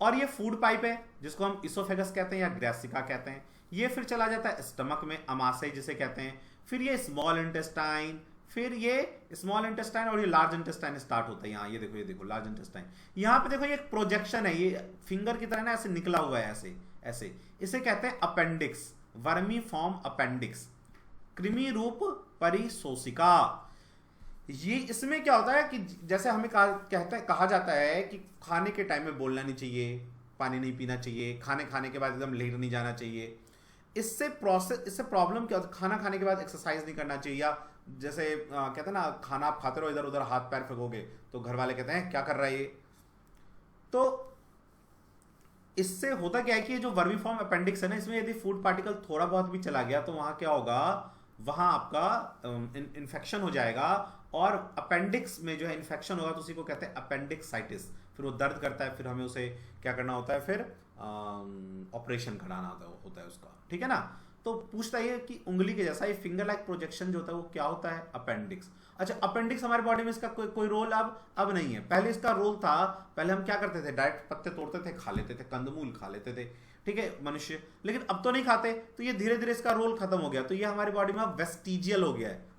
और ये फूड पाइप है जिसको हम इसोफेगस कहते हैं या ग्रेसिका कहते हैं। ये फिर चला जाता है स्टमक में, अमाशय जिसे कहते हैं, फिर ये स्मॉल इंटेस्टाइन, फिर ये स्मॉल इंटेस्टाइन और ये लार्ज इंटेस्टाइन स्टार्ट होता है। यहाँ ये देखो लार्ज इंटेस्टाइन, यहाँ पे देखो ये एक प्रोजेक्शन है, ये फिंगर की तरह ना ऐसे निकला हुआ है, ऐसे ऐसे, इसे कहते हैं अपेंडिक्स, वर्मी फॉर्म अपेंडिक्स, कृमि रूप परिशोषिका। ये इसमें क्या होता है कि जैसे हमें कहा जाता है कि खाने के टाइम में बोलना नहीं चाहिए, पानी नहीं पीना चाहिए, खाने के बाद एकदम लेट नहीं जाना चाहिए। इससे प्रॉब्लम क्या होता है? खाना खाने के बाद एक्सरसाइज नहीं करना चाहिए, या जैसे कहते हैं ना, खाना आप खाते रहो इधर उधर हाथ पैर फेंकोगे तो घर वाले कहते हैं क्या कर रहा है ये। तो इससे होता क्या है कि जो वर्मीफॉर्म अपेंडिक्स है ना, इसमें यदि फूड पार्टिकल थोड़ा बहुत भी चला गया तो वहां क्या होगा, वहां आपका इन्फेक्शन हो जाएगा, और अपेंडिक्स में जो है इन्फेक्शन होगा तो उसी को कहते हैं अपेंडिक्साइटिस। फिर वो दर्द करता है, फिर हमें उसे क्या करना होता है, फिर ऑपरेशन कराना होता है उसका। ठीक है ना, तो पूछता है कि उंगली के जैसा ये फिंगर लाइक प्रोजेक्शन जो होता है वो क्या होता है? अपेंडिक्स। अच्छा, अपेंडिक्स हमारे बॉडी में इसका कोई रोल अब नहीं है। पहले इसका रोल था, पहले हम क्या करते थे, डायरेक्ट पत्ते तोड़ते थे, खा लेते थे, कंदमूल खा लेते थे, ठीक है, मनुष्य, लेकिन अब तो नहीं खाते, तो ये धीरे धीरे इसका रोल खत्म हो गया। तो ये हमारी बॉडी में वेस्टिजियल हो गया है।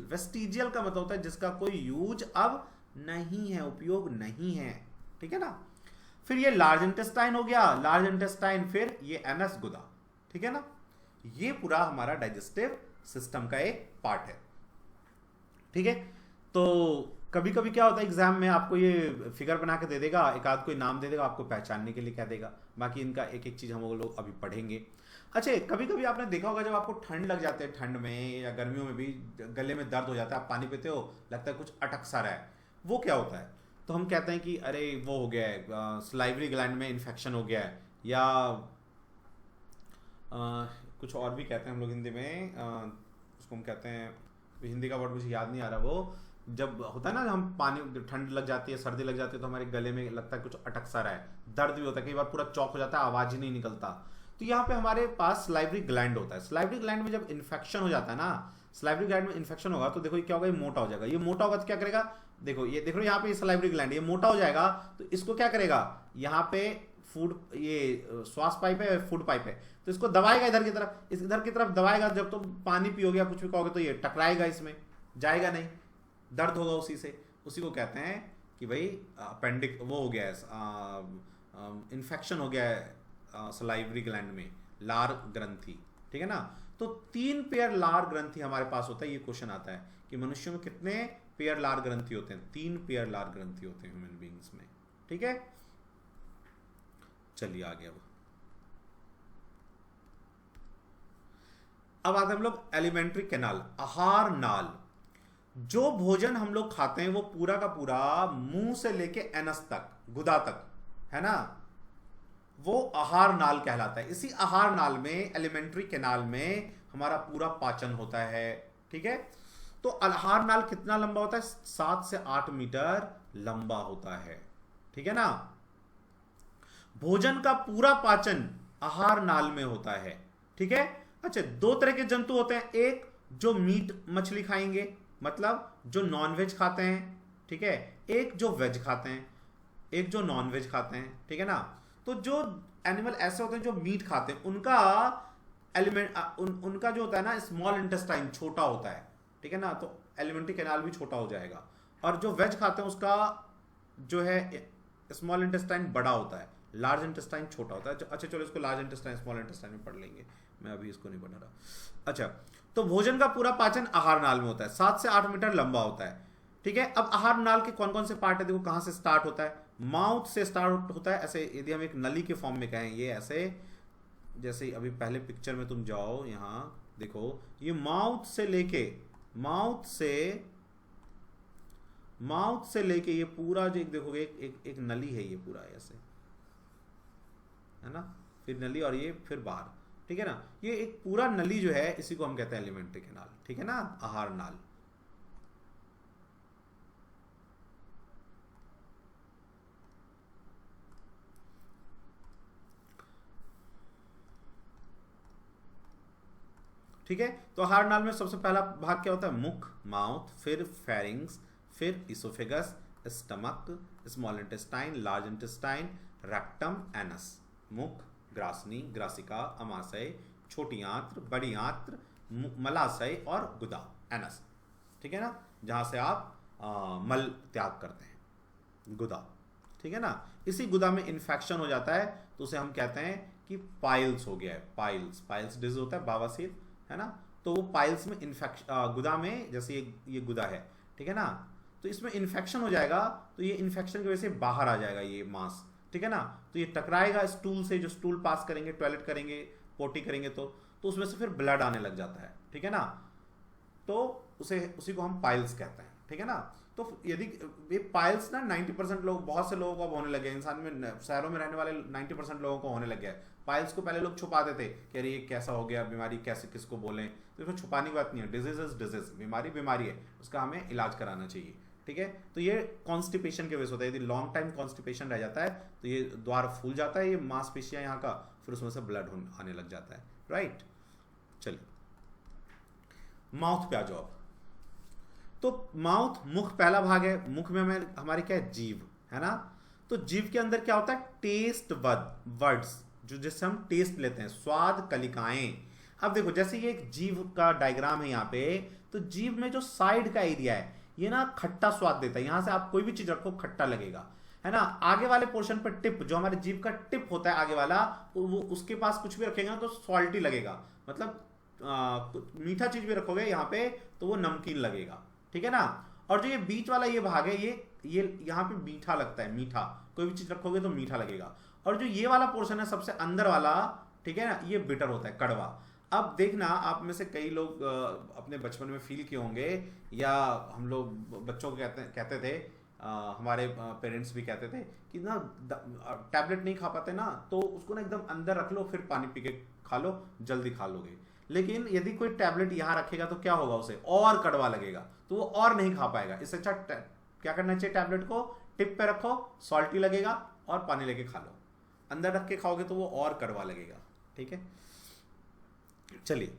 वेस्टिजियल का मतलब होता है जिसका कोई यूज अब नहीं है, उपयोग नहीं है। ठीक है ना, फिर ये लार्ज इंटेस्टाइन हो गया, लार्ज इंटेस्टाइन, फिर ये एनस गुदा। ठीक है ना, ये पूरा हमारा डाइजेस्टिव सिस्टम का एक पार्ट है। ठीक है, तो कभी कभी क्या होता है एग्जाम में आपको ये फिगर बना के दे देगा, एक आध कोई नाम दे देगा, आपको पहचानने के लिए कह देगा, बाकी इनका एक एक चीज हम लोग अभी पढ़ेंगे। अच्छा, कभी कभी आपने देखा होगा जब आपको ठंड लग जाती है, ठंड में या गर्मियों में भी गले में दर्द हो जाता है, आप पानी पीते हो, लगता है कुछ अटक सा रहा है, वो क्या होता है? तो हम कहते हैं कि अरे वो हो गया है, सलाइवरी ग्लैंड में इन्फेक्शन हो गया है, या कुछ और भी कहते हैं हम लोग हिंदी में, उसको हम कहते हैं, हिंदी का वर्ड मुझे याद नहीं आ रहा, वो जब होता है ना, हम पानी, ठंड लग जाती है, सर्दी लग जाती है, तो हमारे गले में लगता है कुछ अटक सा रहा है, दर्द भी होता है, कई बार पूरा चौक हो जाता है, आवाज ही नहीं निकलता। तो यहाँ पे हमारे पास सलाइवरी ग्लैंड होता है। सलाइवरी ग्लैंड में जब इन्फेक्शन हो जाता है ना, सलाइवरी ग्लैंड में इन्फेक्शन होगा तो देखो ये क्या होगा, ये मोटा हो जाएगा। ये मोटा होगा तो क्या करेगा, देखो ये देख रहे हो यहाँ पे सलाइवरी ग्लैंड, ये मोटा हो जाएगा तो इसको क्या करेगा, यहाँ पे फूड, ये श्वास पाइप है, फूड पाइप है, तो इसको दबाएगा इधर की तरफ, इधर की तरफ दबाएगा। जब तुम पानी पियोगे या कुछ भी कहोगे तो ये टकराएगा, इसमें जाएगा नहीं, दर्द होगा उसी से। उसी को कहते हैं कि भाई अपेंडिक वो हो गया है, इन्फेक्शन हो गया है सलाइवरी ग्लैंड में, लार ग्रंथि। ठीक है ना, तो 3 पेयर लार ग्रंथि हमारे पास होता है। ये क्वेश्चन आता है कि मनुष्य में कितने पेयर लार ग्रंथि होते हैं? 3 पेयर लार ग्रंथि होते हैं ह्यूमन बींग्स में। ठीक है, चलिए आगे। अब आते हैं हम लोग एलिमेंट्री कैनाल, आहार नाल। जो भोजन हम लोग खाते हैं वो पूरा का पूरा मुंह से लेके एनस तक, गुदा तक, है ना, वो आहार नाल कहलाता है। इसी आहार नाल में, एलिमेंट्री कैनाल में हमारा पूरा पाचन होता है। ठीक है, तो आहार नाल कितना लंबा होता है? 7 से 8 मीटर लंबा होता है। ठीक है ना, भोजन का पूरा पाचन आहार नाल में होता है। ठीक है, अच्छा, 2 तरह के जंतु होते हैं। एक जो मीट मछली खाएंगे, मतलब जो नॉनवेज खाते हैं। ठीक है, एक जो वेज खाते हैं, एक जो नॉनवेज खाते हैं। ठीक है ना, तो जो एनिमल ऐसे होते हैं जो मीट खाते हैं, उनका उनका जो होता है ना, स्मॉल इंटेस्टाइन छोटा होता है। ठीक है ना, तो एलिमेंट्री कैनाल भी छोटा हो जाएगा। और जो वेज खाते हैं उसका जो है स्मॉल इंटेस्टाइन बड़ा होता है, लार्ज इंटेस्टाइन छोटा होता है। अच्छा चलो, इसको लार्ज इंटेस्टाइन स्मॉल इंटेस्टाइन में पढ़ लेंगे, मैं अभी इसको नहीं पढ़ा रहा। अच्छा, तो भोजन का पूरा पाचन आहार नाल में होता है, 7 से 8 मीटर लंबा होता है। ठीक है, अब आहार नाल के कौन कौन से पार्ट है? देखो कहां से स्टार्ट होता है। माउथ से स्टार्ट होता है। ऐसे यदि हम एक नली के फॉर्म में कहें, ये ऐसे, जैसे अभी पहले पिक्चर में तुम जाओ, यहां देखो, ये माउथ से लेके, माउथ से लेके ये पूरा जो देखोगे एक नली है, ये पूरा ऐसे, है ना, फिर नली और ये फिर बाहर। ठीक है ना, ये एक पूरा नली जो है, इसी को हम कहते हैं एलिमेंट्री कैनाल। ठीक है ना, आहार नाल। ठीक है, तो आहार नाल में सबसे पहला भाग क्या होता है? मुख, माउथ, फिर फेरिंग्स, फिर oesophagus, stomach, small intestine, large intestine, rectum, anus. मुख, ग्रासनी, ग्रासिका, अमाशय, छोटी आंत्र, बड़ी आंत्र, मलाशय और गुदा, एनस। ठीक है ना, जहां से आप मल त्याग करते हैं, गुदा। ठीक है ना, इसी गुदा में इन्फेक्शन हो जाता है तो उसे हम कहते हैं कि पाइल्स हो गया है। पाइल्स डिजीज होता है, बवासीर, है ना, तो वो पाइल्स में इन्फेक्शन, गुदा में, जैसे ये गुदा है, ठीक है ना, तो इसमें इन्फेक्शन हो जाएगा, तो ये इन्फेक्शन की वजह से बाहर आ जाएगा ये मांस। ठीक है ना, तो ये टकराएगा स्टूल से, जो स्टूल पास करेंगे, टॉयलेट करेंगे, पोटी करेंगे, तो उसमें से फिर ब्लड आने लग जाता है। ठीक है ना, तो उसी को हम पाइल्स कहते हैं। ठीक है ना, तो यदि ये पाइल्स ना 90% लोग, बहुत से लोगों को अब होने लगे, इंसान में, शहरों में रहने वाले 90% लोगों को होने लग गया है। पाइल्स को पहले लोग छुपाते थे कि अरे ये कैसा हो गया, बीमारी कैसे, किसको बोलें, तो इसमें छुपाने की बात नहीं है। डिजीज इज डिजीज, बीमारी है, उसका हमें इलाज कराना चाहिए। ठीक है, तो ये कॉन्स्टिपेशन के वजह से होता है। यदि लॉन्ग टाइम कॉन्स्टिपेशन रह जाता है तो ये द्वार फूल जाता है, ये मांसपेशियां यहाँ का, फिर उसमें से ब्लड आने लग जाता है। राइट, चलिए माउथ पे आ जाओ। तो माउथ, मुख पहला भाग है। मुख में हमारी क्या है? जीभ, है ना, तो जीभ के अंदर क्या होता है? टेस्ट वर्ड्स, जो जिससे हम टेस्ट लेते हैं, स्वाद कलिकाएं। अब देखो, जैसे ये एक जीभ का डायग्राम है यहाँ पे, तो जीभ में जो साइड का एरिया है, ये ना खट्टा स्वाद देता है। यहां से आप कोई भी चीज रखो खट्टा लगेगा, है ना। आगे वाले पोर्शन पर टिप, जो हमारे जीभ का टिप होता है आगे वाला, वो उसके पास कुछ भी रखेगा तो सॉल्टी लगेगा, मतलब मीठा चीज भी रखोगे यहाँ पे तो वो नमकीन लगेगा। ठीक है ना, और जो ये बीच वाला ये भाग है, ये यहाँ पे मीठा लगता है, मीठा, कोई भी चीज रखोगे तो मीठा लगेगा। और जो ये वाला पोर्शन है सबसे अंदर वाला, ठीक है ना, ये बिटर होता है, कड़वा। अब देखना, आप में से कई लोग अपने बचपन में फील किए होंगे, या हम लोग बच्चों को कहते थे, हमारे पेरेंट्स भी कहते थे कि ना टैबलेट नहीं खा पाते ना, तो उसको ना एकदम अंदर रख लो, फिर पानी पी के खा लो, जल्दी खा लोगे। लेकिन यदि कोई टैबलेट यहाँ रखेगा तो क्या होगा? उसे और कड़वा लगेगा, तो वो और नहीं खा पाएगा। इससे अच्छा क्या करना चाहिए? टैबलेट को टिप पे रखो, सॉल्टी लगेगा, और पानी लेके खा लो। अंदर रख के खाओगे तो वो और कड़वा लगेगा। ठीक है, चलिए,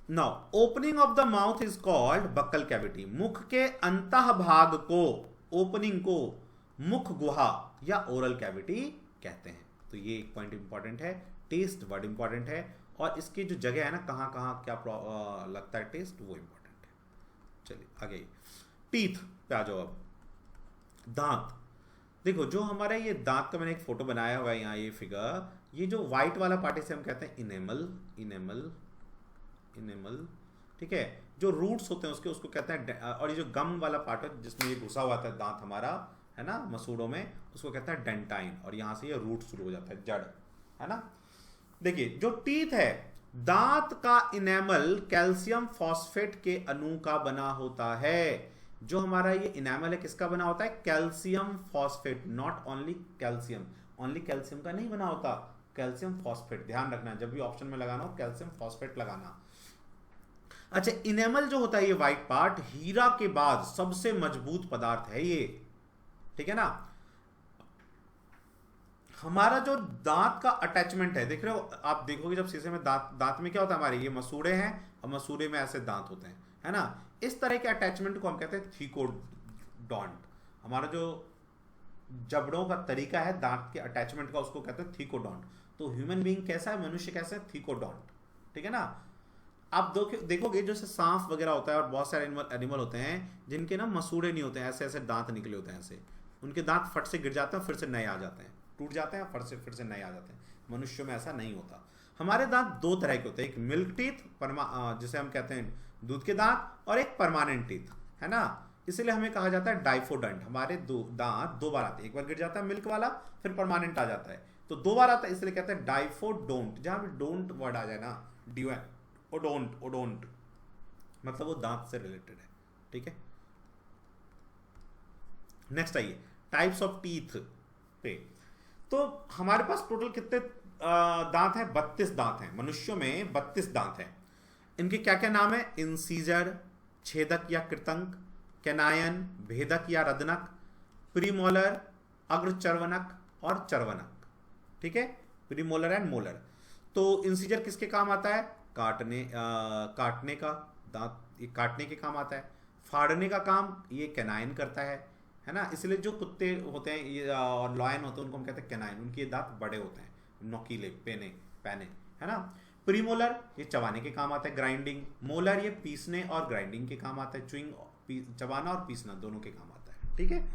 now opening of the mouth is called buccal cavity. मुख के अंतः भाग को, ओपनिंग को, मुख गुहा या ओरल कैविटी कहते हैं। तो ये एक पॉइंट इंपॉर्टेंट है, टेस्ट वर्ड इंपॉर्टेंट है, और इसकी जो जगह है ना, कहां कहां क्या लगता है टेस्ट, वो इंपॉर्टेंट है। चलिए आगे, टीथ पे आ जाओ। अब दांत देखो, जो हमारा ये दांत का मैंने एक फोटो बनाया हुआ है यहाँ, ये फिगर, ये जो व्हाइट वाला पार्ट, इसे हम कहते हैं इनेमल, इनेमल, ठीक है, जो रूट्स होते हैं उसके उसको कहते हैं, और ये जो गम वाला पार्ट है जिसमें ये घुसा हुआ था दांत हमारा, है ना, मसूड़ों में, उसको कहते हैं डेंटाइन, और यहाँ से ये रूट शुरू हो जाता है, जड़, है ना। देखिए जो टीथ है, दांत का इनेमल कैल्शियम फॉस्फेट के अणु का बना होता है। जो हमारा ये इनेमल है किसका बना होता है? Calcium phosphate, not only calcium, only calcium का नहीं बना होता, कैल्शियम फॉस्फेट, ध्यान रखना जब भी ऑप्शन में लगाना हो कैल्शियम फॉस्फेट लगाना। अच्छा, इनेमल जो होता है ये व्हाइट पार्ट, हीरा के बाद सबसे मजबूत पदार्थ है ये, ठीक है ना। हमारा जो दांत का अटैचमेंट है, देख रहे हो आप, देखोगे जब शीशे में दांत में क्या होता है, हमारे ये मसूड़े हैं और मसूड़े में ऐसे दांत होते हैं, है ना। इस तरह के अटैचमेंट को हम कहते हैं थीकोडॉन्ट। हमारा जो जबड़ों का तरीका है दांत के अटैचमेंट का, उसको कहते हैं थीकोडॉन्ट। तो ह्यूमन बीइंग कैसा है, मनुष्य कैसा है, थीकोडॉन्ट, ठीक है ना। आप देखोगे जैसे सांप वगैरह होता है और बहुत सारे एनिमल होते हैं जिनके ना मसूड़े नहीं होते हैं, ऐसे ऐसे दांत निकले होते हैं, ऐसे उनके दांत फट से गिर जाते हैं फिर से नए आ जाते हैं, टूट जाते हैं फिर से नए आ जाते हैं। मनुष्य में ऐसा नहीं होता। हमारे दांत दो तरह के होते हैं, एक मिल्क टीथ जिसे हम कहते हैं दूध के दांत, और एक परमानेंट टीथ, है ना। इसलिए हमें कहा जाता है डाइफोडंट। हमारे दांत दो बार आते हैं, एक बार गिर जाता है मिल्क वाला, फिर परमानेंट आ जाता है, तो दो बार आता है, इसलिए कहते हैं डाइफोडोंट। जहां भी डोंट वर्ड आ जाए ना, ओडोंट मतलब वो दांत से रिलेटेड है, ठीक है। नेक्स्ट आइए टाइप्स ऑफ टीथ पे। तो हमारे पास टोटल कितने दांत हैं? 32 दांत हैं। मनुष्यों में 32 दांत हैं। इनके क्या क्या नाम है? इंसीजर, छेदक या कृतंक, कैनायन, भेदक या रदनक, प्रीमोलर, अग्रचर्वनक और चर्वनक, ठीक है, प्रीमोलर एंड मोलर। तो इंसीजर किसके काम आता है? काटने का, दांत ये काटने के काम आता है। फाड़ने का काम ये कैनाइन करता है ना। इसलिए जो कुत्ते होते हैं ये और लॉयन होते हैं उनको हम कहते हैं कैनाइन, उनके दांत बड़े होते हैं, नोकीले, पैने, है ना। प्रीमोलर ये चबाने के काम आता है, ग्राइंडिंग। मोलर ये पीसने और ग्राइंडिंग के काम आता है, चबाना और पीसना दोनों के काम आता है, ठीक है।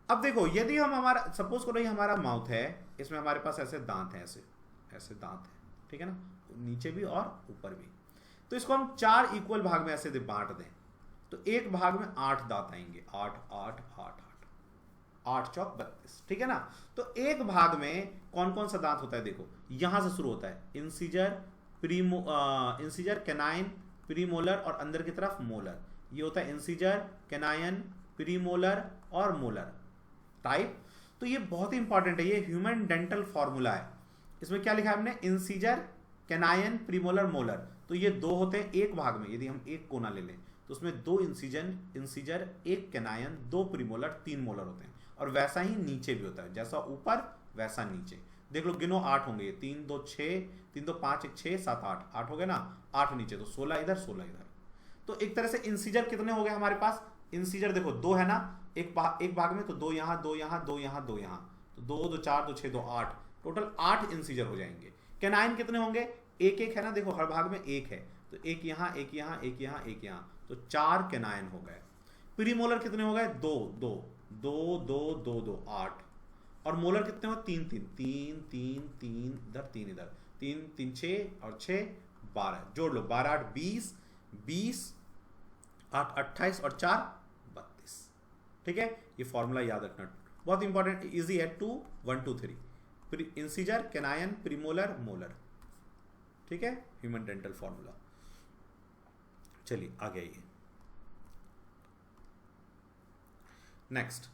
अब देखो यदि हम हमारा सपोज करो ये हमारा माउथ है, इसमें हमारे पास ऐसे दांत हैं, ऐसे दांत हैं, ठीक है ना, नीचे भी और ऊपर भी। तो इसको हम 4 इक्वल भाग में ऐसे बांट दें तो एक भाग में 8 दांत आएंगे, 8 8 8 8 चौक 32, ठीक है ना। तो एक भाग में कौन कौन सा दांत होता है? देखो यहां से शुरू होता है इंसीजर, कैनाइन, प्रीमोलर और अंदर की तरफ मोलर। ये होता है इंसीजर, कैनाइन, प्रीमोलर और मोलर टाइप। तो ये बहुत ही इंपॉर्टेंट है, ये ह्यूमन डेंटल फॉर्मूला है। इसमें क्या लिखा है हमने? Incisor, canine, premolar, molar. तो ये दो होते हैं एक भाग में। यदि हम एक कोना ले लें तो उसमें 2 इंसीजर, 1 कैनायन, 2 प्रीमोलर, 3 मोलर होते हैं। और वैसा ही नीचे भी होता है, जैसा ऊपर वैसा नीचे। देख लो, गिनो 8 होंगे, 3 2 6, 3 2 5 1 6 7 8, 8 हो गए ना, 8 नीचे, तो 16 इधर 16 इधर। तो एक तरह से इंसीजर कितने हो गए हमारे पास? इंसीजर देखो 2 है ना, एक भाग में, तो 2 यहाँ 2 यहाँ 2 यहाँ 2 यहाँ, तो 2 2 4 2 6 2 8, टोटल 8 इंसीजर हो जाएंगे। कैनाइन कितने होंगे? एक है ना, देखो हर भाग में एक है, तो एक यहाँ एक यहाँ एक यहाँ एक यहाँ, तो 4 कैनाइन हो गए। प्रीमोलर कितने हो गए? 2 2 2 2 2 2 8। और मोलर कितने हो? 3 3 3 3 3 इधर 3 इधर, 3 3 6 और 6 12, जोड़ लो, 12 8 20 20 8 28 और 4 32, ठीक है। ये फॉर्मूला याद रखना, बहुत इंपॉर्टेंट, इजी है। 2 1 2 3 इंसीजर, कैनायन, प्रीमोलर, मोलर, ठीक है, ह्यूमन डेंटल फॉर्मूला। चलिए आगे आइए। नेक्स्ट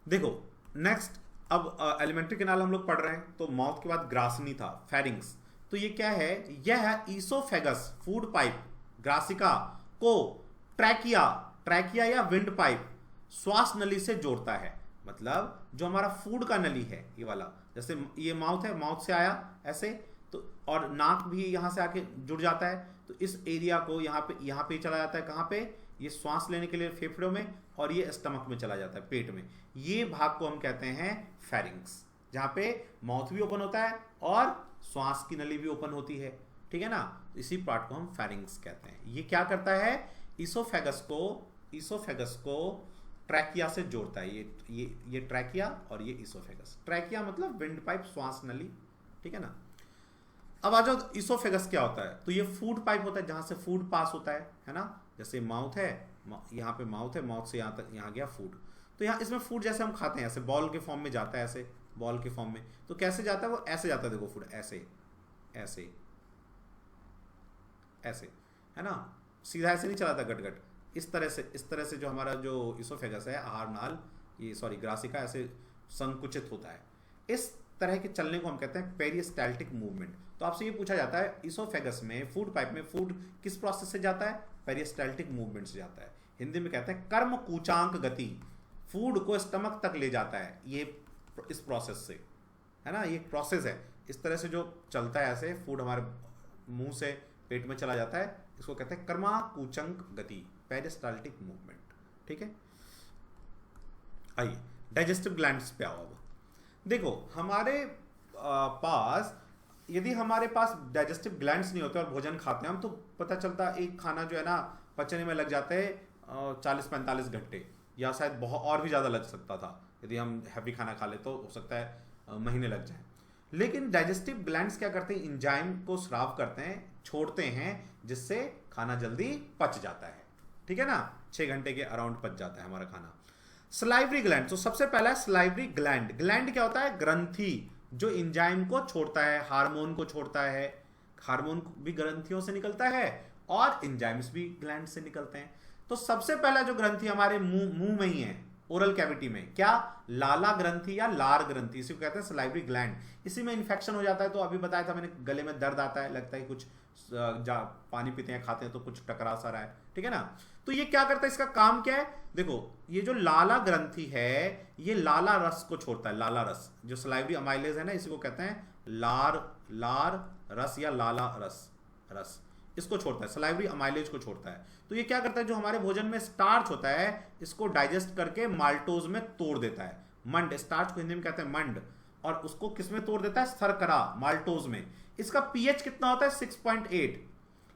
देखो, नेक्स्ट अब एलिमेंट्री कैनाल हम लोग पढ़ रहे हैं, तो माउथ के बाद ग्रासनी था, फेरिंग्स। तो ये क्या है? यह है ईसोफेगस, फूड पाइप, ग्रासिका को ट्रैकिया या विंड पाइप, श्वास नली से जोड़ता है। मतलब जो हमारा फूड का नली है ये वाला, जैसे ये माउथ है, माउथ से आया ऐसे, तो और नाक भी यहां से आके जुड़ जाता है, तो इस एरिया को यहाँ पे चला जाता है। कहाँ पे? ये श्वास लेने के लिए फेफड़ों में, और ये स्टमक में चला जाता है, पेट में। ये भाग को हम कहते हैं फेरिंग्स, जहाँ पे माउथ भी ओपन होता है और श्वास की नली भी ओपन होती है, ठीक है ना। इसी पार्ट को हम फेरिंग्स कहते हैं। ये क्या करता है? ईसोफेगस को ट्रैकिया से जोड़ता है। ये ट्रैकिया और ये ईसोफेगस। ट्रैकिया मतलब विंड पाइप, श्वास नली, ठीक है ना। अब आ जाओ इसोफेगस क्या होता है। तो ये फूड पाइप होता है जहां से फूड पास होता है ना। जैसे माउथ है, यहाँ पे माउथ है, माउथ से यहाँ तक, यहाँ गया फूड। तो यहाँ इसमें फूड जैसे हम खाते हैं ऐसे बॉल के फॉर्म में जाता है, ऐसे बॉल के फॉर्म में। तो कैसे जाता है वो, ऐसे जाता है, देखो फूड ऐसे ऐसे ऐसे, है ना, सीधा ऐसे नहीं चलाता गट, इस तरह से जो हमारा जो इसोफेगस है, आहार नाल, ये सॉरी ग्रासिका, ऐसे संकुचित होता है। इस तरह के चलने को हम कहते हैं पेरिस्टाल्टिक मूवमेंट। तो आपसे ये पूछा जाता है इसोफेगस में, फूड पाइप में फूड किस प्रोसेस से जाता है, पेरिस्टाल्टिक मूवमेंट से जाता है। हिंदी में कहते हैं कर्म कूचांक गति, फूड को स्टमक तक ले जाता है ये इस प्रोसेस से, है ना। ये एक प्रोसेस है, इस तरह से जो चलता है, ऐसे फूड हमारे मुंह से पेट में चला जाता है, इसको कहते हैं कर्माकूचंक गति, पेरिस्टाल्टिक मूवमेंट। ठीक है, आइए डाइजेस्टिव ग्लैंड्स पे आओ। अब देखो हमारे पास, यदि हमारे पास डाइजेस्टिव ग्लैंड्स नहीं होते और भोजन खाते हैं हम, तो पता चलता एक खाना जो है ना पचने में लग जाते हैं 40-45 घंटे, या शायद बहुत और भी ज़्यादा लग सकता था। यदि हम हैवी खाना खा ले तो हो सकता है महीने लग जाए। लेकिन डाइजेस्टिव ग्लैंड्स क्या करते हैं, एंजाइम को स्राव करते हैं, छोड़ते हैं, जिससे खाना जल्दी पच जाता है। ठीक है ना, 6 घंटे के अराउंड पच जाता है हमारा खाना। सलाइवरी ग्लैंड, तो सबसे पहला है सलाइवरी ग्लैंड। ग्लैंड क्या होता है, ग्रंथि जो एंजाइम को छोड़ता है, हार्मोन को छोड़ता है। हार्मोन भी ग्रंथियों से निकलता है और एंजाइम्स भी ग्लैंड से निकलते हैं। तो सबसे पहला जो ग्रंथि हमारे मुंह में ही है, ओरल कैविटी में, क्या, लाला ग्रंथि या लार ग्रंथि, इसी को कहते हैं सलाइवरी ग्लैंड। इसी में इन्फेक्शन हो जाता है। तो अभी बताया था मैंने, गले में दर्द आता है, लगता है कुछ पानी पीते हैं, खाते हैं तो कुछ टकरा सा रहा है। ठीक है ना, तो ये क्या करता है, इसका काम क्या है, देखो ये जो लाला ग्रंथि है, ये लाला रस को छोड़ता है। लाला रस जो सलाइवरी अमाइलेज है ना, इसी को कहते हैं लार रस या लाला रस, इसको छोड़ता है, सलाइवरी अमाइलेज को छोड़ता है। तो ये क्या करता है, जो हमारे भोजन में स्टार्च होता है, इसको डाइजेस्ट करके माल्टोज में तोड़ देता है। मंड, स्टार्च को हिंदी में कहते हैं मंड, और उसको किस में तोड़ देता है, शर्करा, माल्टोज में। इसका पीएच कितना होता है, 6.8।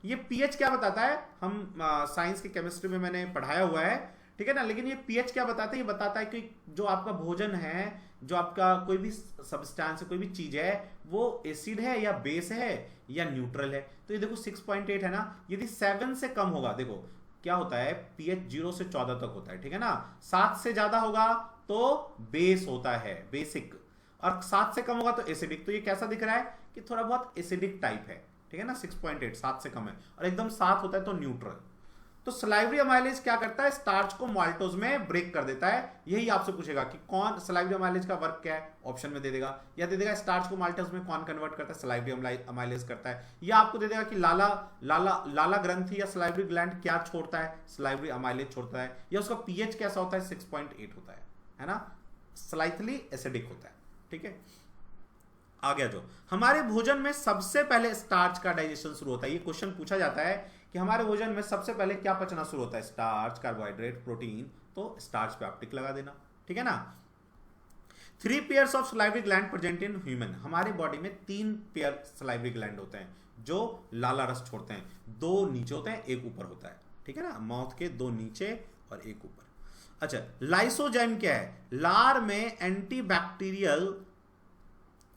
ये पीएच क्या बताता है, हम साइंस की केमिस्ट्री में मैंने पढ़ाया हुआ है, ठीक है ना। लेकिन ये पीएच क्या बताता है, ये बताता है कि जो आपका भोजन है, जो आपका कोई भी सब्सटेंस, कोई भी चीज है, वो एसिड है या बेस है या न्यूट्रल है। तो ये देखो 6.8 है ना, यदि 7 से कम होगा, देखो क्या होता है, पीएच 0 से 14 तक होता है, ठीक है ना। 7 से ज्यादा होगा तो बेस होता है, बेसिक, और 7 से कम होगा तो एसिडिक। तो ये कैसा दिख रहा है कि थोड़ा बहुत एसिडिक टाइप है, ठीक है ना। 6.8 7 से कम है, और एकदम 7 होता है तो न्यूट्रल। तो सलाइवरी अमाइलेज क्या करता है, स्टार्च को माल्टोज में ब्रेक कर देता है। यही आपसे पूछेगा कि कौन, सलाइवरी अमाइलेज का वर्क क्या है, ऑप्शन में दे देगा, या दे देगा स्टार्च को माल्टोज में कौन कन्वर्ट करता है, सलाइवरी अमाइलेज करता है, या आपको दे देगा कि लाला ग्रंथि या सलाइवरी ग्लैंड क्या छोड़ता है, सलाइवरी अमाइलेज छोड़ता है, या उसका पीएच कैसा होता है, 6.8 होता है ना, स्लाइटली एसिडिक होता है। ठीक है, आ गया जो हमारे भोजन में सबसे पहले स्टार्च का डाइजेशन शुरू होता है। ये क्वेश्चन पूछा जाता है कि हमारे भोजन में सबसे पहले क्या पचना शुरू होता है, स्टार्च, कार्बोहाइड्रेट, प्रोटीन। तो स्टार्च पे आप टिक लगा देना, ठीक है ना। 3 pairs of salivary gland present in human, हमारे बॉडी में 3 पेयर सलाइवरी ग्लैंड होते हैं जो लाला रस छोड़ते हैं। 2 नीचे होते हैं, 1 ऊपर होता है, ठीक है ना। माउथ के 2 नीचे और 1 ऊपर। अच्छा, लाइसोजाइम क्या है, लार में एंटीबैक्टीरियल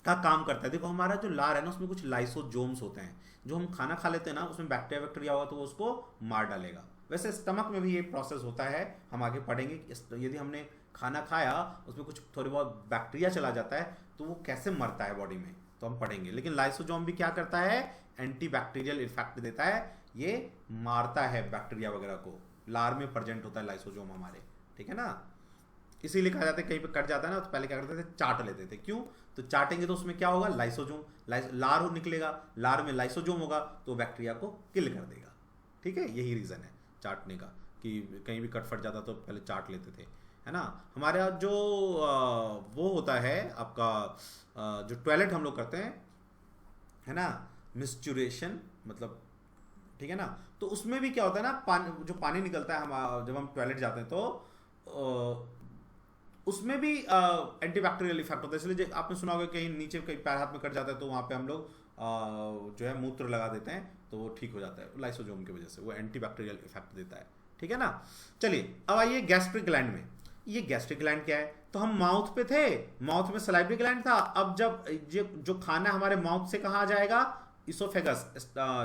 का काम करता है। देखो हमारा जो लार है ना, उसमें कुछ लाइसोजोम्स होते हैं, जो हम खाना खा लेते हैं ना, उसमें बैक्टीरिया होगा तो वो उसको मार डालेगा। वैसे स्टमक में भी ये प्रोसेस होता है, हम आगे पढ़ेंगे कि यदि हमने खाना खाया, उसमें कुछ थोड़ी बहुत बैक्टीरिया चला जाता है तो वो कैसे मरता है बॉडी में, तो हम पढ़ेंगे। लेकिन लाइसोजोम भी क्या करता है, एंटीबैक्टीरियल इफेक्ट देता है, ये मारता है बैक्टीरिया वगैरह को। लार में प्रेजेंट होता है लाइसोजोम हमारे, ठीक है ना। इसीलिए कहा जाता है कहीं पे कट जाता है ना, तो पहले क्या करते थे, चाट लेते थे। क्यों, तो चाटेंगे तो उसमें क्या होगा, लाइसोजोम, लार निकलेगा, लार में लाइसोजोम होगा तो बैक्टीरिया को किल कर देगा। ठीक है, यही रीज़न है चाटने का, कि कहीं भी कट फट जाता तो पहले चाट लेते थे, है ना। हमारे यहाँ जो वो होता है आपका, जो टॉयलेट हम लोग करते हैं, है ना, मिस्चुरेशन मतलब, ठीक है ना। तो उसमें भी क्या होता है ना, जो पानी निकलता है हम जब हम टॉयलेट जाते हैं, तो उसमें भी एंटीबैक्टीरियल इफेक्ट होता है। इसलिए आपने सुना होगा कहीं नीचे कहीं पैर हाथ में कट जाता है तो वहाँ पे हम लोग जो है मूत्र लगा देते हैं, तो वो ठीक हो जाता है लाइसोजोम की वजह से, वो एंटीबैक्टीरियल इफेक्ट देता है, ठीक है ना। चलिए अब आइए गैस्ट्रिक ग्लैंड में। ये गैस्ट्रिक ग्लैंड क्या है, तो हम माउथ पे थे, माउथ में सलाइवरी ग्लैंड था। अब जब जो खाना हमारे माउथ से कहाँ जाएगा, इसोफेगस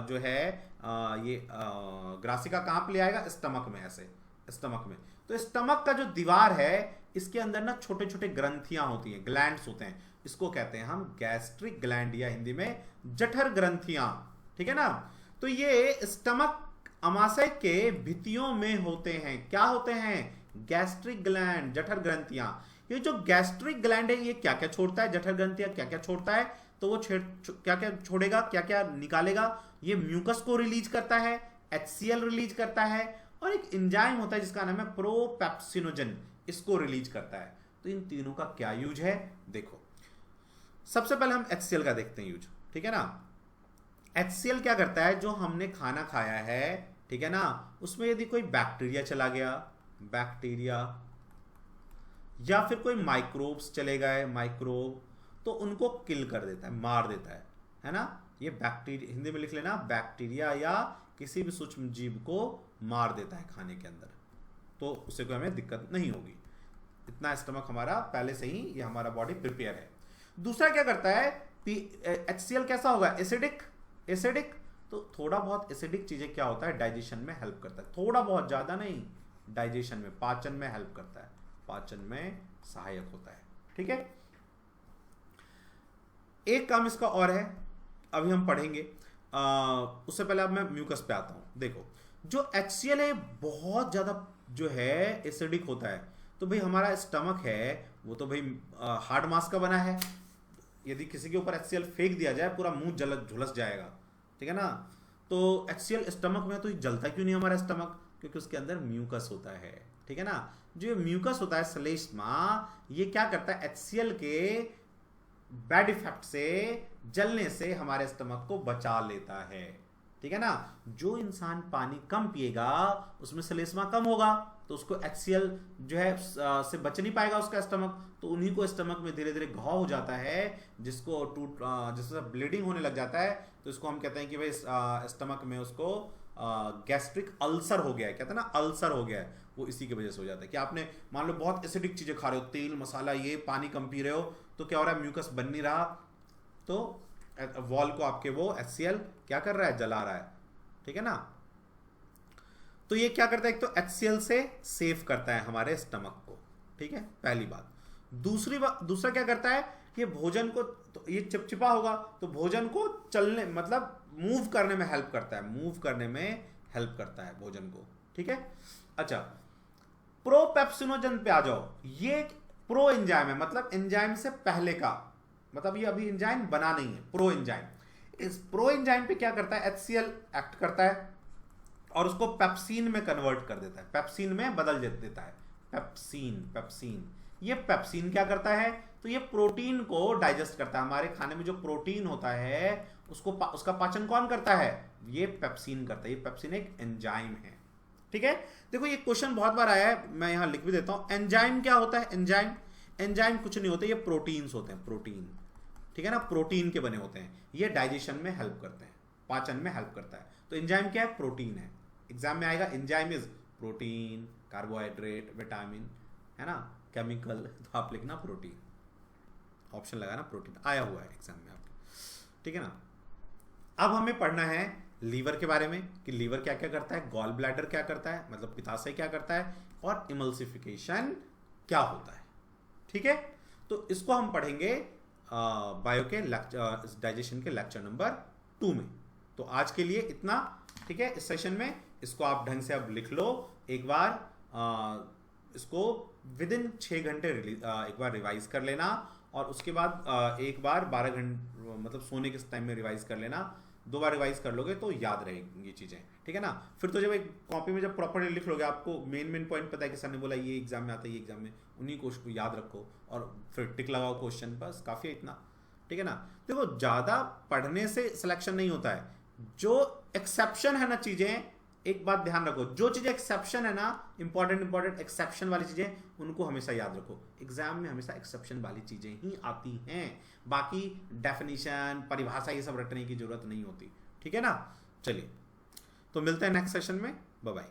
जो है ये ग्रासिका कहाँ पे ले आएगा, स्टमक में, ऐसे स्टमक में। तो स्टमक का जो दीवार है इसके अंदर ना छोटे छोटे ग्रंथियां होती हैं, ग्लैंड्स होते हैं, इसको कहते हैं हम गैस्ट्रिक ग्लैंड या हिंदी में जठर ग्रंथियां, ठीक है ना। तो ये स्टमक अमाशय के भित्तियों में होते हैं, क्या होते हैं, गैस्ट्रिक ग्लैंड, जठर ग्रंथियां। ये जो गैस्ट्रिक ग्लैंड है ये क्या क्या छोड़ता है, जठर ग्रंथियां क्या क्या छोड़ता है, तो वो क्या क्या छोड़ेगा, क्या क्या निकालेगा, ये म्यूकस को रिलीज करता है, HCl रिलीज करता है, और एक एंजाइम होता है जिसका नाम है प्रोपेप्सिनोजन, इसको रिलीज करता है। तो इन तीनों का क्या यूज है, देखो सबसे पहले हम HCl का देखते हैं यूज, ठीक है ना। HCl क्या करता है, जो हमने खाना खाया है, ठीक है ना, उसमें यदि कोई बैक्टीरिया चला गया, बैक्टीरिया या फिर कोई माइक्रोब्स चले गए, माइक्रोब, तो उनको किल कर देता है, मार देता है ना। ये बैक्टीरिया, हिंदी में लिख लेना, बैक्टीरिया या किसी भी सूक्ष्म जीव को मार देता है खाने के अंदर, तो उससे कोई हमें दिक्कत नहीं होगी। इतना स्टमक हमारा पहले से ही ये हमारा बॉडी प्रिपेयर है। दूसरा क्या करता है, HCl कैसा होगा, एसिडिक, एसिडिक, तो थोड़ा बहुत एसिडिक चीजें क्या होता है, डाइजेशन में हेल्प करता है, थोड़ा बहुत, ज्यादा नहीं, डाइजेशन में, पाचन में हेल्प करता है, पाचन में सहायक होता है, ठीक है। एक काम इसका और है, अभी हम पढ़ेंगे, उससे पहले अब मैं म्यूकस पे आता हूं। देखो जो HCl है बहुत ज्यादा जो है एसिडिक होता है, तो भाई हमारा स्टमक है वो तो भाई हार्ड मास का बना है, यदि किसी के ऊपर HCl फेंक दिया जाए पूरा मुंह झुलस जाएगा, ठीक है ना। तो HCl स्टमक में, तो जलता क्यों नहीं हमारा स्टमक, क्योंकि उसके अंदर म्यूकस होता है, ठीक है ना। जो म्यूकस होता है श्लेष्मा, ये क्या करता है, HCl के बैड इफेक्ट से, जलने से हमारे स्टमक को बचा लेता है, ठीक है ना। जो इंसान पानी कम पिएगा उसमें श्लेष्मा कम होगा, तो उसको HCl जो है से बच नहीं पाएगा उसका स्टमक, तो उन्हीं को स्टमक में धीरे धीरे घाव हो जाता है, जिसको जिससे ब्लीडिंग होने लग जाता है, तो इसको हम कहते हैं कि भाई स्टमक में उसको गैस्ट्रिक अल्सर हो गया है, कहते हैं ना अल्सर हो गया है, वो इसी की वजह से हो जाता है। कि आपने मान लो बहुत एसिडिक चीजें खा रहे हो, तेल मसाला, ये पानी कम पी रहे हो, तो क्या हो रहा है, म्यूकस बन नहीं रहा, तो वॉल को आपके वो HCl क्या कर रहा है, जला रहा है, ठीक है ना। तो ये क्या करता है, एक तो HCl से सेव करता है हमारे स्टमक को, ठीक है, पहली बात। दूसरा क्या करता है, कि भोजन को, तो ये चिपचिपा होगा तो भोजन को चलने, मतलब मूव करने में हेल्प करता है, मूव करने में हेल्प करता है भोजन को, ठीक है। अच्छा, प्रोपेप्सिनोजन पे आ जाओ, ये प्रो एंजाइम है, मतलब एंजाइम से पहले का, मतलब ये अभी एंजाइम बना नहीं है, प्रो एंजाइम। इस प्रो एंजाइम पे क्या करता है, HCl एक्ट करता है और उसको पेप्सिन में कन्वर्ट कर देता है, पेप्सिन में बदल देता है, पेप्सिन। ये पेप्सिन क्या करता है, तो ये प्रोटीन को डाइजेस्ट करता है, हमारे खाने में जो प्रोटीन होता है उसको उसका पाचन कौन करता है, ये पेप्सिन करता है, ये पेप्सिन एक एंजाइम है, ठीक है। देखो ये क्वेश्चन बहुत बार आया है, मैं यहां लिख भी देता हूं, एंजाइम क्या होता है, एंजाइम कुछ नहीं होते, ये प्रोटीन्स होते हैं, प्रोटीन, ठीक है ना, प्रोटीन के बने होते हैं, ये डाइजेशन में हेल्प करते हैं, पाचन में हेल्प करता है। तो एंजाइम क्या है, प्रोटीन है, एग्जाम में आएगा enzyme is protein, carbohydrate, vitamin, है ना, केमिकल, तो आप लिखना प्रोटीन, ऑप्शन लगाना प्रोटीन, आया हुआ है एग्जाम में आपके, ठीक है ना। अब हमें पढ़ना है लीवर के बारे में, कि लीवर क्या क्या करता है, गॉल ब्लैडर क्या करता है, मतलब पित्ताशय क्या करता है, और इमल्सिफिकेशन क्या होता है, ठीक है। तो इसको हम पढ़ेंगे बायो के डाइजेशन के लेक्चर नंबर 2 में। तो आज के लिए इतना, ठीक है, इस सेशन में इसको आप ढंग से अब लिख लो एक बार, इसको विद इन 6 घंटे एक बार रिवाइज कर लेना, और उसके बाद एक बार 12 घंटे, मतलब सोने के टाइम में रिवाइज कर लेना, 2 बार रिवाइज कर लोगे तो याद रहेंगी चीजें, ठीक है ना। फिर तो जब एक कॉपी में जब प्रॉपर्ली लिख लोगे, आपको मेन पॉइंट पता है कि सर ने बोला ये एग्जाम में आता है, ये एग्जाम में, उन्हीं क्वेश्चन को याद रखो और फिर टिक लगाओ क्वेश्चन, बस काफी है इतना, ठीक है ना। देखो ज्यादा पढ़ने से सिलेक्शन नहीं होता है, जो एक्सेप्शन है ना चीजें, एक बात ध्यान रखो, जो चीजें एक्सेप्शन है ना, इंपॉर्टेंट एक्सेप्शन वाली चीजें, उनको हमेशा याद रखो, एग्जाम में हमेशा एक्सेप्शन वाली चीजें ही आती हैं, बाकी डेफिनेशन, परिभाषा, ये सब रटने की जरूरत नहीं होती, ठीक है ना। चलिए, तो मिलते हैं नेक्स्ट सेशन में, बाय बाय।